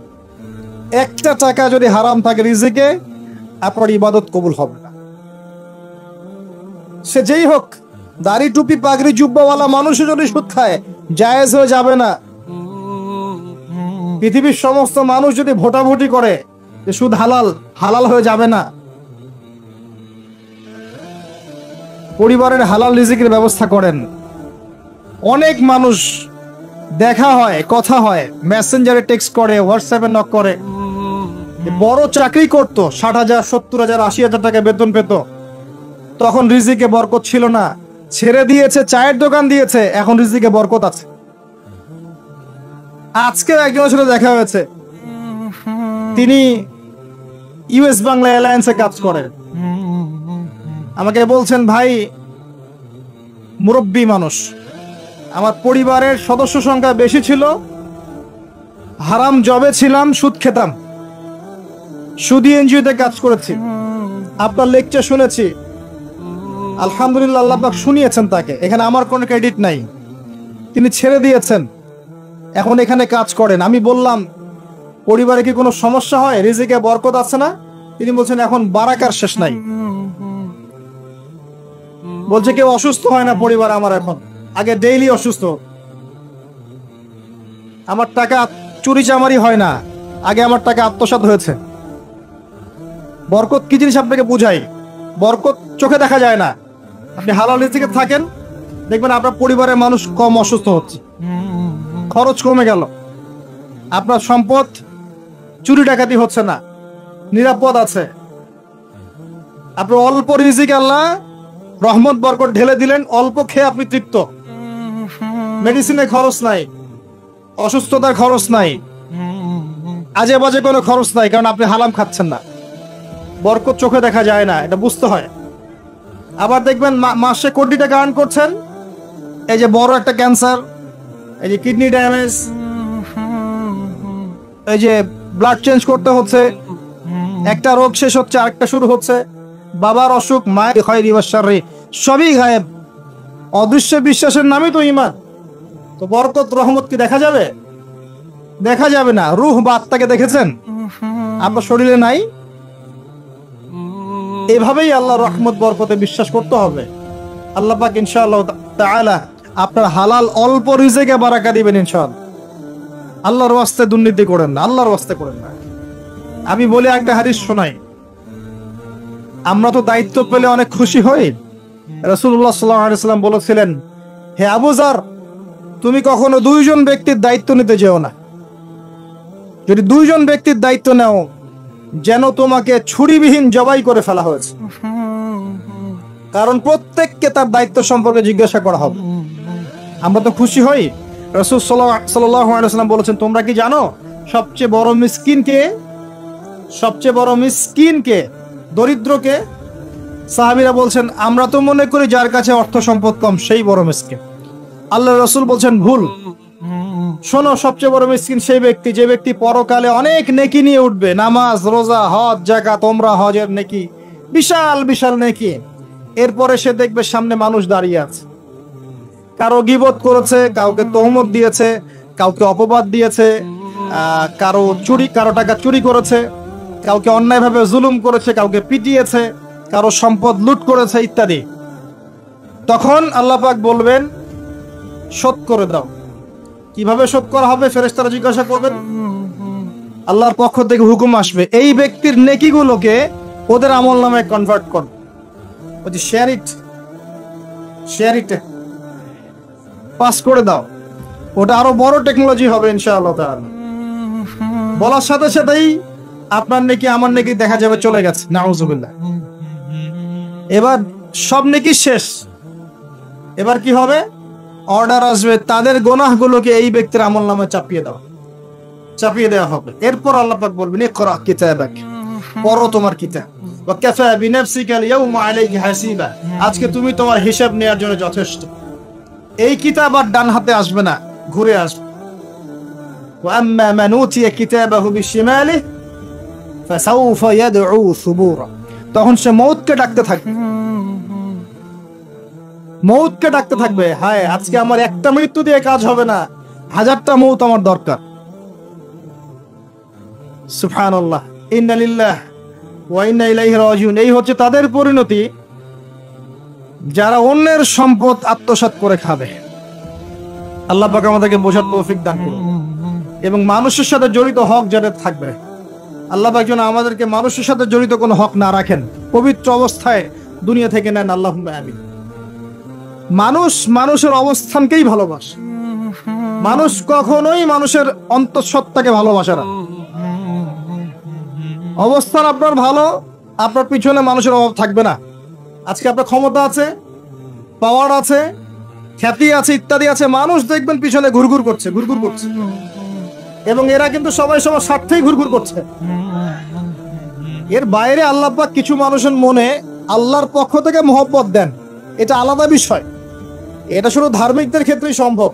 S1: একটা টাকা যদি হারাম থাকে রিজিকে, আপনার ইবাদত কবুল হবে না। সে যেই হোক, দাড়ি টুপি পাগড়ি জুব্বাওয়ালা মানুষও যদি সুদ খায়, জায়েজ হয়ে যাবে না। পৃথিবীর সমস্ত মানুষ যদি ভোটাভুটি করে যে সুদ হালাল, হালাল হয়ে যাবে না। পরিবারের হালাল রিজিকের ব্যবস্থা করেন। অনেক মানুষ দেখা হয়, কথা হয়, মেসেঞ্জারে টেক্সট করে, হোয়াটসঅ্যাপে নক করে। বড় চাকরি করতো, 60,000 70,000 80,000 টাকা বেতন পেত, তখন রিজিকে বরকত ছিল না, ছেড়ে দিয়েছে, চায়ের দোকান দিয়েছে, এখন রিজিকে বরকত আছে। আজকে একজনের সাথে দেখা হয়েছে, তিনি ইউএস বাংলা এয়ারলাইন্সে কাজ করেন। আমাকে বলছেন, ভাই মুরব্বী মানুষ, আমার পরিবারের সদস্য সংখ্যা বেশি ছিল, হারাম জবে ছিলাম, সুদ খেতাম, সুদি এনজিওতে কাজ করেছি, আপনার লেকচার শুনেছি, আলহামদুলিল্লাহ, আল্লাহ পাক শুনিয়েছেন তাকে, এখানে আমার কোনো ক্রেডিট নাই, তিনি ছেড়ে দিয়েছেন, এখন এখানে কাজ করেন। আমি বললাম পরিবারে কি কোনো সমস্যা হয়, রিজিকে বরকত আছে না? তিনি বলছেন এখন বারাকার শেষ নাই। বলছে কেউ অসুস্থ হয় না পরিবার আমার এখন, আগে ডেইলি অসুস্থ। আমার টাকা চুরি চামারি হয় না, আগে আমার টাকা আত্মসাৎ হয়েছে। বরকত কি জিনিস আপনাকে বুঝাই, বরকত চোখে দেখা যায় না। আপনি হালাল রিজিকে থাকেন, দেখবেন আপনার পরিবারের মানুষ কম অসুস্থ হচ্ছে, খরচ কমে গেল, আপনার সম্পদ চুরি ডাকাতি হচ্ছে না, নিরাপদ আছে। আপনার অল্প রিজিকে আল্লাহ রহমত বরকত ঢেলে দিলেন, অল্প খেয়ে আপনি তৃপ্ত, মেডিসিনের খরচ নাই, অসুস্থতার খরচ নাই, আজে বাজে কোনো খরচ নাই, কারণ আপনি হারাম খাচ্ছেন না। বরকত চোখে দেখা যায় না, এটা বুঝতে হয়। আবার দেখবেন মাসে কোটি টাকা আর্ন করছেন, এই যে বড় একটা ক্যান্সার, এই যে কিডনি ড্যামেজ, এই যে ব্লাড চেঞ্জ করতে হচ্ছে, একটা রোগ শেষ হচ্ছে আরেকটা শুরু হচ্ছে, বাবার অসুখ, মায়ের খয়রি ওয়া শাররি, সবই গায়েব। অদৃশ্য বিশ্বাসের নামই তো ঈমান। তো বরকত রহমত কি দেখা যাবে? দেখা যাবে না। রূহ বা আত্মাকে দেখেছেন? আপনার শরীরে নাই। এভাবেই আল্লাহর রহমত বরকতে বিশ্বাস করতে হবে। আল্লাহ পাক ইনশাআল্লাহ তাআলা আপনার হালাল অল্প রিজিকে বারাকা দিবেন ইনশাআল্লাহ। আল্লাহর ওয়াস্তে দুর্নীতি করেন না, আল্লাহর ওয়াস্তে করেন না। আমি বলি একটা হাদিস শোনাই, আমরা তো দায়িত্ব পেলে অনেক খুশি হই। রাসূলুল্লাহ সাল্লাল্লাহু আলাইহি ওয়াসাল্লাম বলেছিলেন, হে আবু যার, তুমি কখনো দুইজন ব্যক্তির দায়িত্ব নিতে যেও না। যদি দুইজন ব্যক্তির দায়িত্ব নাও, যেন তোমাকে ছুরিবিহীন জবাই করে ফেলা হয়েছে, কারণ প্রত্যেককে তার দায়িত্ব সম্পর্কে জিজ্ঞাসা করা হবে। আমরা তো খুশি হই। রাসূল সাল্লাল্লাহু আলাইহি ওয়াসাল্লাম বলেছেন, তোমরা কি জানো সবচেয়ে বড় মিসকিন কে? সবচেয়ে বড় মিসকিন কে? দরিদ্র কে? সাহাবীরা বলছেন, আমরা তো মনে করি যার কাছে অর্থ সম্পদ কম সেই বড় মিসকিন। আল্লাহ রাসূল বলছেন, ভুল। শোনো, সবচেয়ে বড় মিসকিন সেই ব্যক্তি যে ব্যক্তি পরকালে অনেক নেকি নিয়ে উঠবে, নামাজ, রোজা, হজ, যাকাত, ওমরা, হজের নেকি, বিশাল বিশাল নেকি। এরপরে সে দেখবে সামনে মানুষ দাঁড়িয়ে আছে, কারো গীবত করেছে, কাউকে তহমত দিয়েছে, কাউকে অপবাদ দিয়েছে, কারো টাকা চুরি করেছে, কাউকে অন্যায়ভাবে জুলুম করেছে, কাউকে পিটিয়েছে, কারো সম্পদ লুট করেছে ইত্যাদি। তখন আল্লাহ পাক বলবেন, শোধ করে দাও। কিভাবে শোধ করা হবে? ফেরেশতারা জিজ্ঞাসা করবেন, আল্লাহর পক্ষ থেকে হুকুম আসবে, এই ব্যক্তির নেকিগুলোকে ওদের আমলনামায় কনভার্ট কর, বলছি শেয়ার ইট পাস করে দাও। ওটা আরো বড় টেকনোলজি হবে ইনশাআল্লাহ তাআলা। বলার সাথে সাথেই আপনার নেকি আমার নেকি দেখা যাবে চলে গেছে, নাউজুবিল্লাহ। এবার সব নেকি শেষ। এবার কি হবে? অর্ডার আসবে তাদের গুনাহগুলোকে এই ব্যক্তির আমলনামায় চাপিয়ে দেওয়া হবে। এরপর আল্লাহ পাক বলবেন, ইকরা কিতাবাক, পড়ো তোমার কিতাব, ওয়া কাফা বিনাফসিকা আল-ইয়াওমা আলাইকা হাসিবা, আজকে তুমি তোমার হিসাব নেওয়ার জন্য যথেষ্ট। এই কিতাব আর ডান হাতে আসবে না, ঘুরে আসবে। ওয়া আম্মা মান উতিয়া কিতাবাহু বিশিমালিহি ফাসাউফা ইয়াদউ সুবুরা, তখন সে মউতকে ডাকতে থাকবে, মউতকে ডাকতে থাকবে, হায় আজকে আমার একটা মৃত্যু দিয়ে কাজ হবে না, 1000টা মউত আমার দরকার। সুবহানাল্লাহ, ইন্না লিল্লাহি ওয়া ইন্না ইলাইহি রাজিউন। এই হচ্ছে তাদের পরিণতি যারা অন্যের সম্পদ আত্মসাৎ করে খাবে। আল্লাহ পাক আমাদেরকে বোঝার তৌফিক দান করুন, এবং মানুষের সাথে জড়িত হক যাদের থাকবে, আল্লাহ পাক যেন আমাদেরকে মানুষের সাথে জড়িত কোনো হক না রাখেন, পবিত্র অবস্থায় দুনিয়া থেকে নেন, আল্লাহুম্মা আমিন। মানুষের অবস্থানকেই ভালোবাসে, মানুষ কখনোই মানুষের অন্তঃসত্ত্বাকে ভালোবাসে না। অবস্থান আপনার ভালো, আপনার পিছনে মানুষের অভাব থাকবে না। আজকে আপনার ক্ষমতা আছে, পাওয়ার আছে, খ্যাতি আছে, ইত্যাদি আছে, মানুষ দেখবেন পিছনে ঘুরঘুর করছে, এবং এরা কিন্তু সবাই সবার স্বার্থেই ঘুরঘুর করছে। এর বাইরে আল্লাহ পাক কিছু মানুষের মনে আল্লাহর পক্ষ থেকে মহব্বত দেন, এটা আলাদা বিষয়, এটা শুধু ধার্মিকদের ক্ষেত্রেই সম্ভব।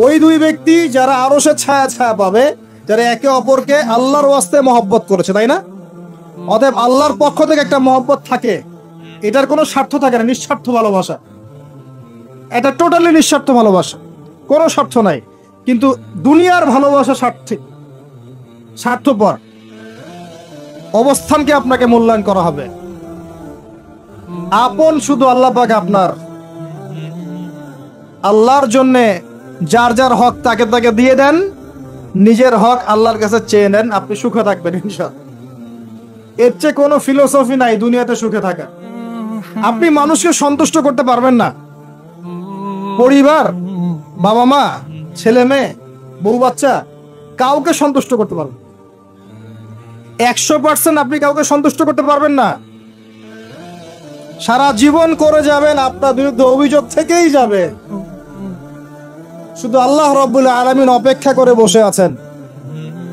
S1: ওই দুই ব্যক্তি যারা আরশের ছায়া পাবে, যারা একে অপরকে আল্লাহর ওয়াস্তে মহব্বত করেছে, তাই না? অতএব আল্লাহর পক্ষ থেকে একটা মহব্বত থাকে, এটার কোনো স্বার্থ থাকে না, নিঃস্বার্থ ভালোবাসা। এটা টোটালি নিঃস্বার্থ ভালোবাসা, কোনো স্বার্থ নাই। কিন্তু দুনিয়ার ভালোবাসা স্বার্থপর। অবস্থানকে আপনাকে মূল্যায়ন করা হবে। আপন শুধু আল্লাহ পাক আপনার। আল্লাহর জন্য যার যার হক তাকে তাকে দিয়ে দেন, নিজের হক আল্লাহর কাছে চেয়ে নেন, আপনি সুখে থাকবেন ইনশাআল্লাহ। এর চেয়ে কোনো ফিলোসফি নাই দুনিয়াতে সুখে থাকা। আপনি মানুষকে সন্তুষ্ট করতে পারবেন না, পরিবার, বাবা মা, ছেলে মেয়ে, বউ বাচ্চা, কাউকে সন্তুষ্ট করতে পারবেন 100% আপনি কাউকে সন্তুষ্ট করতে পারবেন না। সারা জীবন করে যাবেন, আপনার বিরুদ্ধে অভিযোগ থেকেই যাবে। শুধু আল্লাহ রাব্বুল আলামিন অপেক্ষা করে বসে আছেন।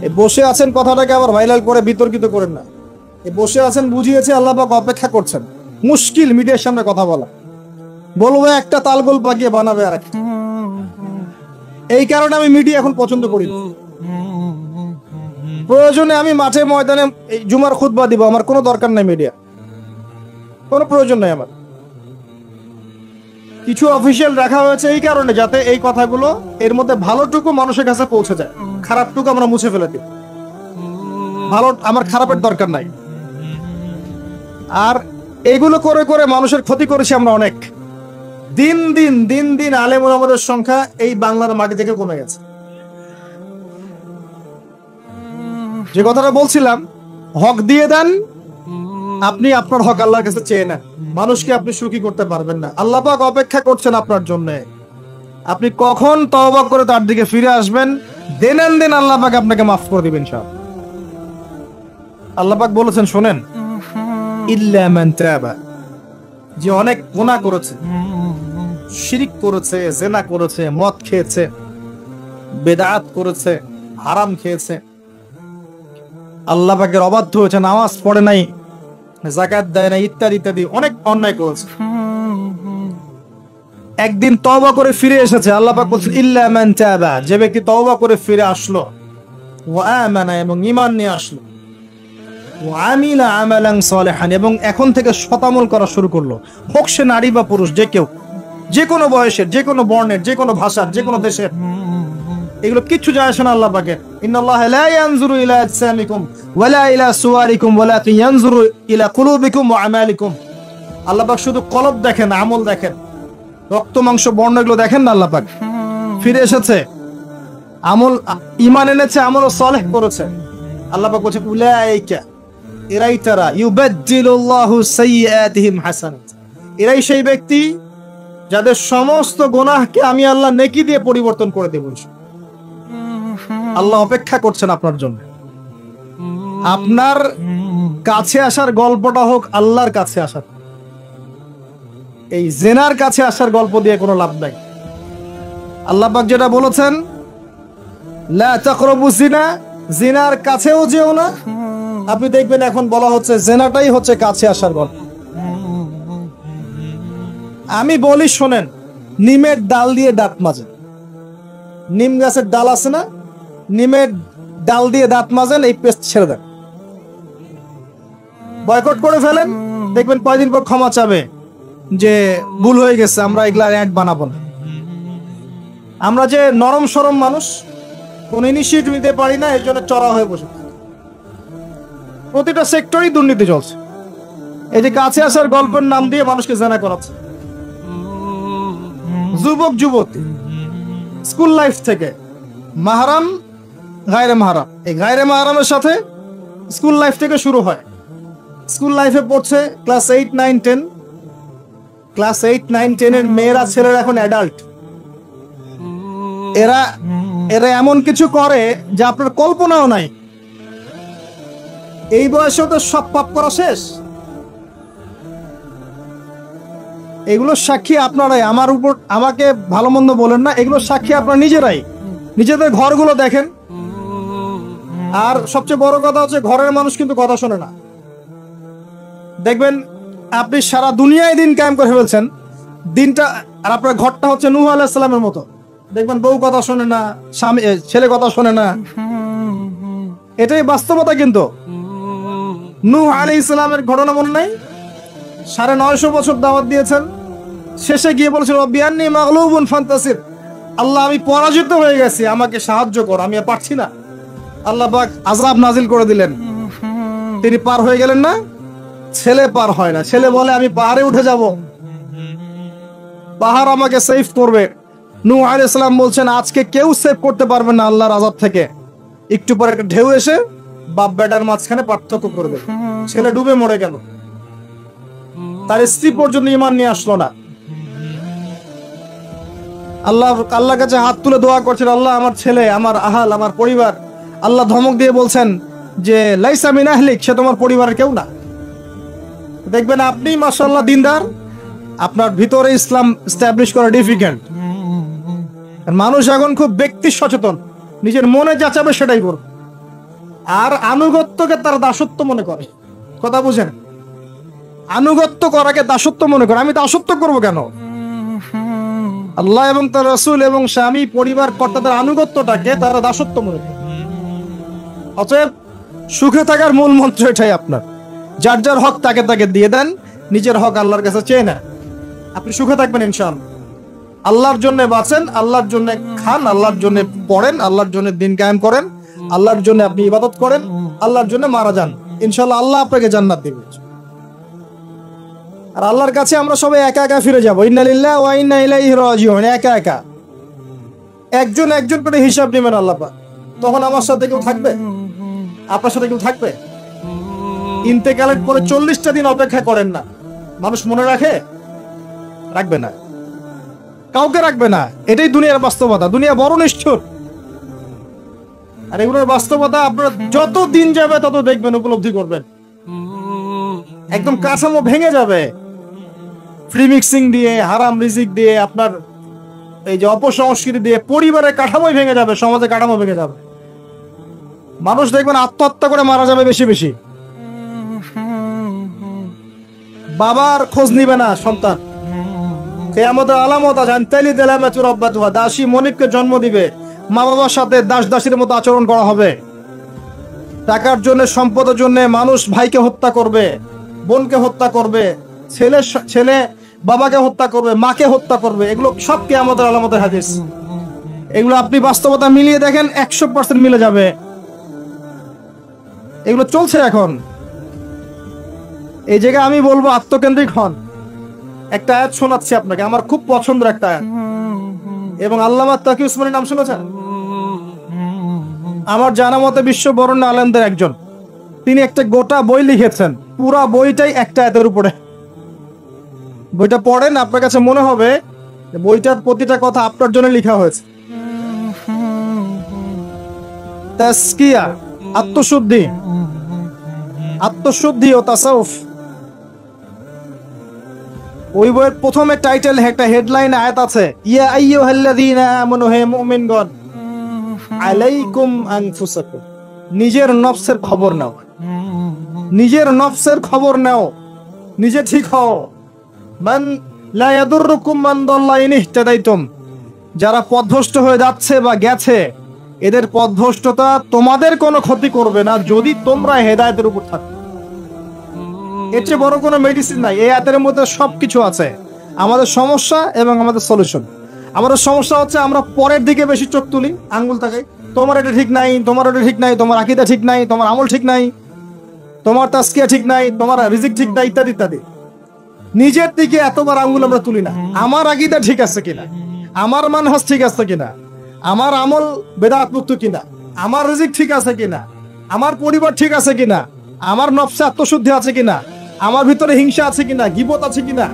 S1: এই বসে আছেন কথাটাকে আবার ভাইরাল করে বিতর্কিত করেন না। এই বসে আছেন বুঝিয়েছে আল্লাহ পাক অপেক্ষা করছেন। মুশকিল মিডিয়ার সামনে কথা বলা, বলবো একটা তালগোল পাকিয়ে বানাবে আর একটা। এই কারণে আমি মিডিয়া এখন পছন্দ করি না। প্রয়োজনে আমি মাঠে ময়দানে জুমার খুতবা দিব, আমার কোনো দরকার নাই মিডিয়া, কোনো প্রয়োজন নাই আমার। কিছু অফিসিয়াল রাখা হয়েছে এই কারণে, যাতে এই কথাগুলো এর মধ্যে ভালোটুকু মানুষের কাছে পৌঁছে যায়, খারাপটুকু আমরা মুছে ফেলে দিই। ভালো, আমার খারাপের দরকার নাই। আর এগুলো করে করে মানুষের ক্ষতি করেছি আমরা অনেক। দিন দিন আলেম ওলামাদের সংখ্যা এই বাংলার মাটি থেকে কমে গেছে। যে কথাটা বলছিলাম, হক দিয়ে দেন, আপনি আপনার হক আল্লাহর কাছে চেয়ে নেন। মানুষকে আপনি সুখী করতে পারবেন না। আল্লাহ পাক অপেক্ষা করছেন আপনার জন্য। আপনি কখন তওবা করে তার দিকে ফিরে আসবেন, দেন আল্লাহ পাক আপনাকে মাফ করে দিবেন সব। আল্লাহ পাক বলেছেন শোনেন, ইল্লা মান তাবা, যে অনেক গুনাহ করেছে, শিরিক করেছে, জিনা করেছে, মদ খেয়েছে, বেদাত করেছে, হারাম খেয়েছে, আল্লাহ পাকের অবাধ্য হয়েছে, নামাজ পড়ে নাই, যাকাত দেয় না, ইত্যাদি ইত্যাদি অনেক অন্যায় করেছে, একদিন তওবা করে ফিরে এসেছে। আল্লাহ পাক বলছেন ইল্লা মান তাবা, যে ব্যক্তি তওবা করে ফিরে আসলো, ওয়া আমানা, এবং ঈমান নিয়ে আসলো, ওয়া আমিলা আমালান সালিহান, এবং এখন থেকে সতামল করা শুরু করলো। হোক সে নারী বা পুরুষ, যে কেউ, যে কোনো বয়সের, যে কোনো বর্ণের, যে কোনো ভাষার, যে কোনো দেশের, এগুলো কিচ্ছু যায় আসে না আল্লাহ পাকের। ইন্নাল্লাহা লা ইয়ানজুরু ইলা আজসামিকুম ওয়ালা ইলা সুওয়ারিকুম ওয়ালাকিন ইয়ানজুরু ইলা কুলুবিকুম ওয়া আমালিকুম। আল্লাহ পাক শুধু কলব দেখেন, আমল দেখেন, রক্ত মাংস বর্ণ এগুলো দেখেন না। আল্লাহ পাক ফিরে এসেছে, আমল, ঈমান এনেছে, আমল সালেহ করেছে। আল্লাহ পাক বলেছে উলাইকা, এরাই তারা, ইউবাদদিলুল্লাহু সাইয়্যাতিহিম হাসানাত, এরাই সেই ব্যক্তি যাদের সমস্ত গুনাহকে আমি আল্লাহ নেকি দিয়ে পরিবর্তন করে দেব। আল্লাহ অপেক্ষা করছেন আপনার জন্য। আপনার কাছে আসার গল্পটা হোক আল্লাহর কাছে আসার। এই জেনার কাছে আসার গল্প দিয়ে কোনো লাভ নাই। আল্লাহ পাক যেটা বলেছেন, লা তাকরাবু জিনা, জিনার কাছেও যেও না। আপনি দেখবেন এখন বলা হচ্ছে জেনাটাই হচ্ছে কাছে আসার গল্প। আমি বলি শোনেন, নিমের ডাল দিয়ে দাঁত মাজেন। নিম গাছের ডাল আছে না, নিমের ডাল দিয়ে দাঁত মাজেন, এই পেস্ট ছেড়ে দেন, বয়কট করে ফেলেন, দেখবেন কয়দিন পর ক্ষমা চাবে যে ভুল হয়ে গেছে, আমরা এগুলা অ্যাড বানাবো না। আমরা যে নরম সরম মানুষ, কোন ইনিশিয়েটিভ নিতে পারি না, এর জন্য চড়া হয়ে বসে। প্রতিটা সেক্টরই দুর্নীতি চলছে। এই যে কাছে আসার গল্পের নাম দিয়ে মানুষকে জানা করাচ্ছে। যুবক যুবতী স্কুল লাইফ থেকে মাহরাম, গায়রে মাহরাম, এই গায়রে মাহরামের সাথে স্কুল লাইফ থেকে শুরু হয়। স্কুল লাইফে পড়ছে ক্লাস 8, 9, 10। ক্লাস 8, 9, 10 এর মেয়েরা, ছেলেরা এখন অ্যাডাল্ট। এরা এমন কিছু করে যা আপনার কল্পনাও নাই। এই বয়সে তো সব পাপ করা শেষ। এগুলো সাক্ষী আপনারাই, আমার উপর আমাকে ভালো মন্দ বলেন না, এগুলো সাক্ষী আপনারা নিজেরাই। নিজেদের ঘরগুলো দেখেন। আর সবচেয়ে বড় কথা হচ্ছে, ঘরের মানুষ কিন্তু কথা শোনে না। দেখবেন আপনি সারা দুনিয়ায় দিন কায়েম করে ফেলছেন, দিনটা, আর আপনার ঘরটা হচ্ছে নূহ আলাইহিস সালামের মতো। দেখবেন বউ কথা শোনে না, ছেলে কথা শোনে না। এটাই বাস্তবতা। কিন্তু নূহ আলাইহিস সালামের ঘটনা মনে নাই? 950 বছর দাওয়াত দিয়েছেন, শেষে গিয়ে বলেছেন রব্বি আন্নী মাগলুবুন ফান্তাসির, আল্লাহ আমি পরাজিত হয়ে গেছি, আমাকে সাহায্য কর, আমি আর পারছি না। আল্লাহ পাক আযাব নাজিল করে দিলেন, তিনি পার হয়ে গেলেন না। ছেলে পার হয় না, ছেলে বলে আমি পাহাড়ে উঠে যাব, পাহাড় আমাকে সেভ করবে। নূহ আলাইহিস সালাম বলছেন আজকে কেউ সেভ করতে পারবে না আল্লাহর আযাব থেকে। একটু পরে একটা ঢেউ এসে বাপ বেটার মাঝখানে পার্থক্য করবে, ছেলে ডুবে মরে গেল, তার স্ত্রী পর্যন্ত ঈমান নিয়ে আসলো না। আল্লাহর কাছে হাত তুলে দোয়া করছেন, আল্লাহ আমার ছেলে, আমার আহাল, আমার পরিবার। আল্লাহ ধমক দিয়ে বলছেন যে লাইসা মিন আহলিক, সে তোমার পরিবারের কেউ না। দেখবেন আপনি মাশাআল্লাহ দিনদার, আপনার ভিতরে ইসলাম এস্টাবলিশ করা ডিফিকাল্ট। মানুষ এখন খুব ব্যক্তি সচেতন, নিজের মনে যা চাবে সেটাই করবে, আর আনুগত্যকে তার দাসত্ব মনে করে। কথা বুঝেন? আনুগত্য করাকে দাসত্ব মনে করে। আমি দাসত্ব করব কেন? আল্লাহ এবং তার রাসূল এবং স্বামী পরিবার কর্তাদের আনুগত্যটাকে তারা দাসত্ব মনে করে। অতএব সুখে থাকার মূল মন্ত্র এটাই আপনার, যার যার হক তাকে তাকে দিয়ে দেন, নিজের হক আল্লাহর কাছে চেয়ে নেন, আপনি সুখে থাকবেন ইনশাআল্লাহ। আল্লাহর জন্য বাঁচেন, আল্লাহর জন্য খান, আল্লাহর জন্য পড়েন, আল্লাহর জন্য দিন কায়েম করেন, আল্লাহর জন্য আপনি ইবাদত করেন, আল্লাহর জন্য মারা যান, ইনশাআল্লাহ আল্লাহ আপনাকে জান্নাত দিবেন। আর আল্লাহর কাছে আমরা সবাই একা একা ফিরে যাবো, ইন্না লিল্লাহি ওয়া ইন্না ইলাইহি রাজিউন। একা একা, একজন একজন করে হিসাব নেবেন আল্লাহ পাক। তখন আমার সাথে কেউ থাকবে? আপনার সাথে কেউ থাকবে? ইন্তেকালের পরে 40টা দিন অপেক্ষা করেন না, মানুষ মনে রাখে? রাখবে না, কাউকে রাখবে না। এটাই দুনিয়ার বাস্তবতা। দুনিয়া বড় নিষ্ঠুর, আর এগুলোর বাস্তবতা আপনারা যত দিন যাবে তত দেখবেন, উপলব্ধি করবেন। একদম কাঠামো ভেঙে যাবে, ফ্রি মিক্সিং দিয়ে, হারাম রিজিক দিয়ে, আপনার এই যে অপসংস্কৃতি দিয়ে পরিবারের কাঠামোই ভেঙে যাবে, সমাজের কাঠামো ভেঙে যাবে। মানুষ দেখবেন আত্মহত্যা করে মারা যাবে বেশি বেশি। বাবার খোঁজ নিবে না সন্তান। কিয়ামতের আলামত আছে, আনতালি দালামাতু রাব্বাতুহা, দাসী মনিবকে জন্ম দিবে, মা বাবার সাথে দাস দাসীর মতো আচরণ করা হবে। টাকার জন্য, সম্পদের জন্য মানুষ ভাইকে হত্যা করবে, বোনকে হত্যা করবে, ছেলে বাবাকে হত্যা করবে, মাকে হত্যা করবে। এগুলো সব কিয়ামতের আলামতের হাদিস। এগুলো আপনি বাস্তবতা মিলিয়ে দেখেন, 100% মিলে যাবে। এগুলো চলছে এখন। এই জায়গায় আমি বলবো আত্মকেন্দ্রিক হন। একটা আয়াত শোনাচ্ছি আপনাকে, আমার খুব পছন্দের একটা আয়াত, এবং আল্লামা তাকি উসমানীর নাম শুনেছেন? আমার জানা মতে বিশ্ব বরেণ্য আলেমদের একজন। তিনি একটা গোটা বই লিখেছেন, পুরা বইটাই একটা আয়াতের উপরে। বইটা পড়েন, আপনার কাছে মনে হবে বইটার প্রতিটা কথা আপনার জন্য লেখা হয়েছে। তাসকিয়া, আত্মশুদ্ধি, আত্মশুদ্ধি ও তাসাউফ। ওই বইয়ের প্রথমে টাইটেল, একটা হেডলাইন আয়াত আছে, ইয়া আইয়ুহাল্লাযীনা আমানু, হে মুমিনগণ, আলাইকুম আনফুসাকুম, নিজের নফসের খবর নাও, নিজের নফসের খবর নাও, নিজে ঠিক হও। মান লা ইয়াদুররুকুম মান দাল্লা ইন ইহতাদাইতুম, যারা পথভ্রষ্ট হয়ে যাচ্ছে বা গেছে, এদের পথভ্রষ্টতা তোমাদের কোনো ক্ষতি করবে না যদি তোমরা হেদায়েতের উপর থাকো। এর চেয়ে বড় কোনো মেডিসিন নাই। এই আয়াতের মধ্যে সবকিছু আছে, আমাদের সমস্যা এবং আমাদের সলিউশন। আমাদের সমস্যা হচ্ছে আমরা পরের দিকে বেশি চোখ তুলি, আঙ্গুল তাকাই, তোমার এটা ঠিক নাই, তোমার এটা ঠিক নাই, তোমার আকীদা ঠিক নাই, তোমার আমল ঠিক নাই, তোমার তাসকিয়া ঠিক নাই, তোমার রিজিক ঠিক নাই, ইত্যাদি ইত্যাদি। নিজের দিকে এতবার আঙ্গুল আমরা তুলি না। আমার আকীদা ঠিক আছে কিনা, আমার মানহাজ ঠিক আছে কিনা, আমার আমল বেদাত মুক্ত কিনা, আমার রিজিক ঠিক আছে কিনা, আমার পরিবার ঠিক আছে কিনা, আমার নফসে আত্মশুদ্ধি আছে কিনা, আমার ভিতরে হিংসা আছে কিনা, গীবত আছে কিনা,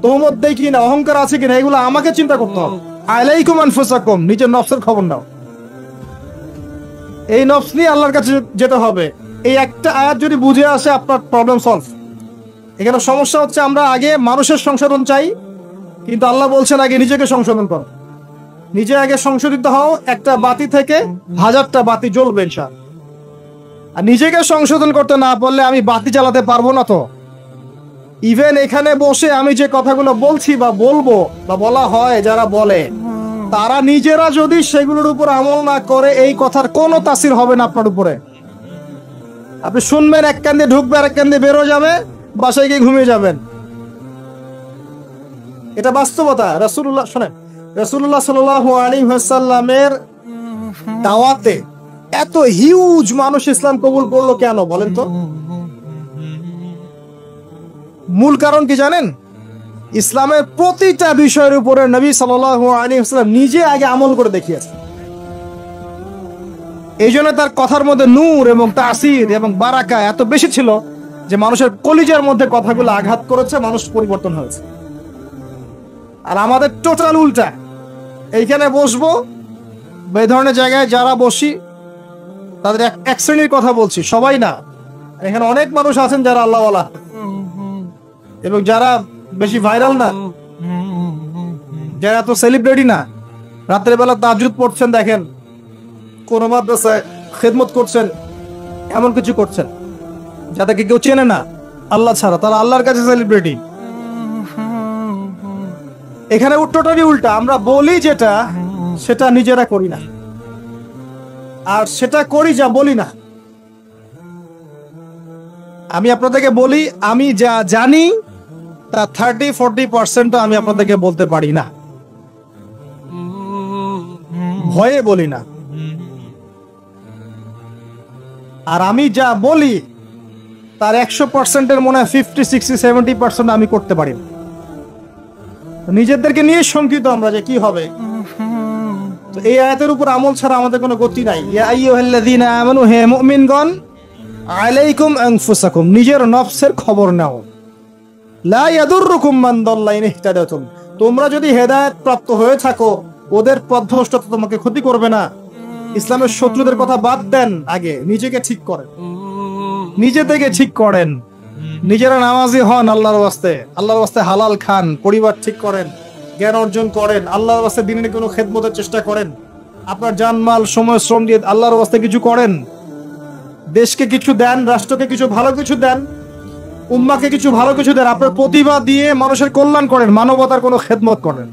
S1: তোহমত দেই কিনা, অহংকার আছে কিনা, এগুলো আমাকে চিন্তা করতে হবে। আলাইকুম আনফুসাকুম, নিজের নফসের খবর নাও। এই নফস নিয়ে আল্লাহর কাছে যেতে হবে। এই একটা আয়াত যদি বুঝে আসে, আপনার প্রবলেম সলভ। এখানে সমস্যা হচ্ছে আমরা আগে মানুষের সংশোধন চাই, কিন্তু আল্লাহ বলছেন আগে নিজেকে সংশোধন করো। নিজে আগে সংশোধিত হও, একটা বাতি থেকে 1000টা বাতি জ্বলবে ইনশাআল্লাহ। আর নিজেকে সংশোধন করতে না পারলে আমি বাতি জ্বালাতে পারবো না। তো ইভেন এখানে বসে আমি যে কথাগুলো বলছি বা বলবো বা বলা হয়, যারা বলে, তারা নিজেরা যদি সেগুলোর উপর আমল না করে, এই কথার কোনো তাসির হবে না আপনার উপরে। আপনি শুনবেন, এক কান দিয়ে ঢুকবে আর এক কান দিয়ে বেরো যাবে, বাসায় গিয়ে ঘুমিয়ে যাবেন। এটা বাস্তবতা। রাসূলুল্লাহ শোনেন, রাসূলুল্লাহ সাল্লাল্লাহু আলাইহি ওয়াসাল্লামের দাওয়াতে এত হিউজ মানুষ ইসলাম কবুল করলো কেন বলেন তো? মূল কারণ কি জানেন? ইসলামের প্রতিটা বিষয়ের উপরে নবী সাল্লাল্লাহু আলাইহি ওয়াসাল্লাম নিজে আগে আমল করে দেখিয়েছেন। এই জন্য তার কথার মধ্যে নূর এবং তাসির এবং বারাকা এত বেশি ছিল যে মানুষের কলিজার মধ্যে কথাগুলো আঘাত করেছে, মানুষ পরিবর্তন হয়েছে। আর আমাদের টোটাল উল্টা। এইখানে বসবো, এই ধরনের জায়গায় যারা বসি তাদের এক শ্রেণীর কথা বলছি, সবাই না। এখানে অনেক মানুষ আছেন যারা আল্লাহওয়ালা এবং যারা বেশি ভাইরাল না, যারা তো সেলিব্রিটি না, রাতের বেলা তাহাজ্জুদ পড়ছেন, দেখেন কোন মাদ্রাসায় খেদমত করছেন, এমন কিছু করছেন যাদেরকে কেউ চেনে না আল্লাহ ছাড়া, তারা আল্লাহর কাছে সেলিব্রিটি। এখানে টোটালি উল্টা। আমরা বলি যেটা, সেটা নিজেরা করি না, আর সেটা করি যা বলি না। আমি আপনাদেরকে বলি, আমি যা জানি তা 30-40% আমি আপনাদেরকে বলতে পারি না, ভয়ে বলি না। আর আমি যা বলি তার 100%-এর মনে হয় 50-60-70% আমি করতে পারি না। নিজেদেরকে নিয়ে শঙ্কিত আমরা যে কি হবে। তো এই আয়াতের উপর আমল ছাড়া আমাদের কোনো গতি নাই। ইয়া আইয়ুহাল্লাযীনা আমানু, হে মুমিনগণ, আলাইকুম আনফুসাকুম, নিজের নফসের খবর নাও। লা ইয়াদুররুকুম মান দাল্লা ইন ইহতাদাতুম, তোমরা যদি হেদায়েত প্রাপ্ত হয়ে থাকো, ওদের পথভ্রষ্টতা তোমাকে ক্ষতি করবে না। ইসলামের শত্রুদের কথা বাদ দেন, আগে নিজেকে ঠিক করেন, নিজে থেকে ঠিক করেন। নিজেরা নামাজি হন আল্লাহর ওয়াস্তে, আল্লাহর ওয়াস্তে হালাল খান, পরিবার ঠিক করেন, জ্ঞান অর্জন করেন, আল্লাহর ওয়াস্তে দিনের কোনো খেদমতের চেষ্টা করেন, আপনার জানমাল সময় শ্রম দিয়ে আল্লাহর ওয়াস্তে কিছু করেন, দেশকে কিছু দেন, রাষ্ট্রকে কিছু ভালো কিছু দেন, উম্মাকে কিছু ভালো কিছু দেন, আপনার প্রতিভা দিয়ে মানুষের কল্যাণ করেন, মানবতার কোনো খেদমত করেন।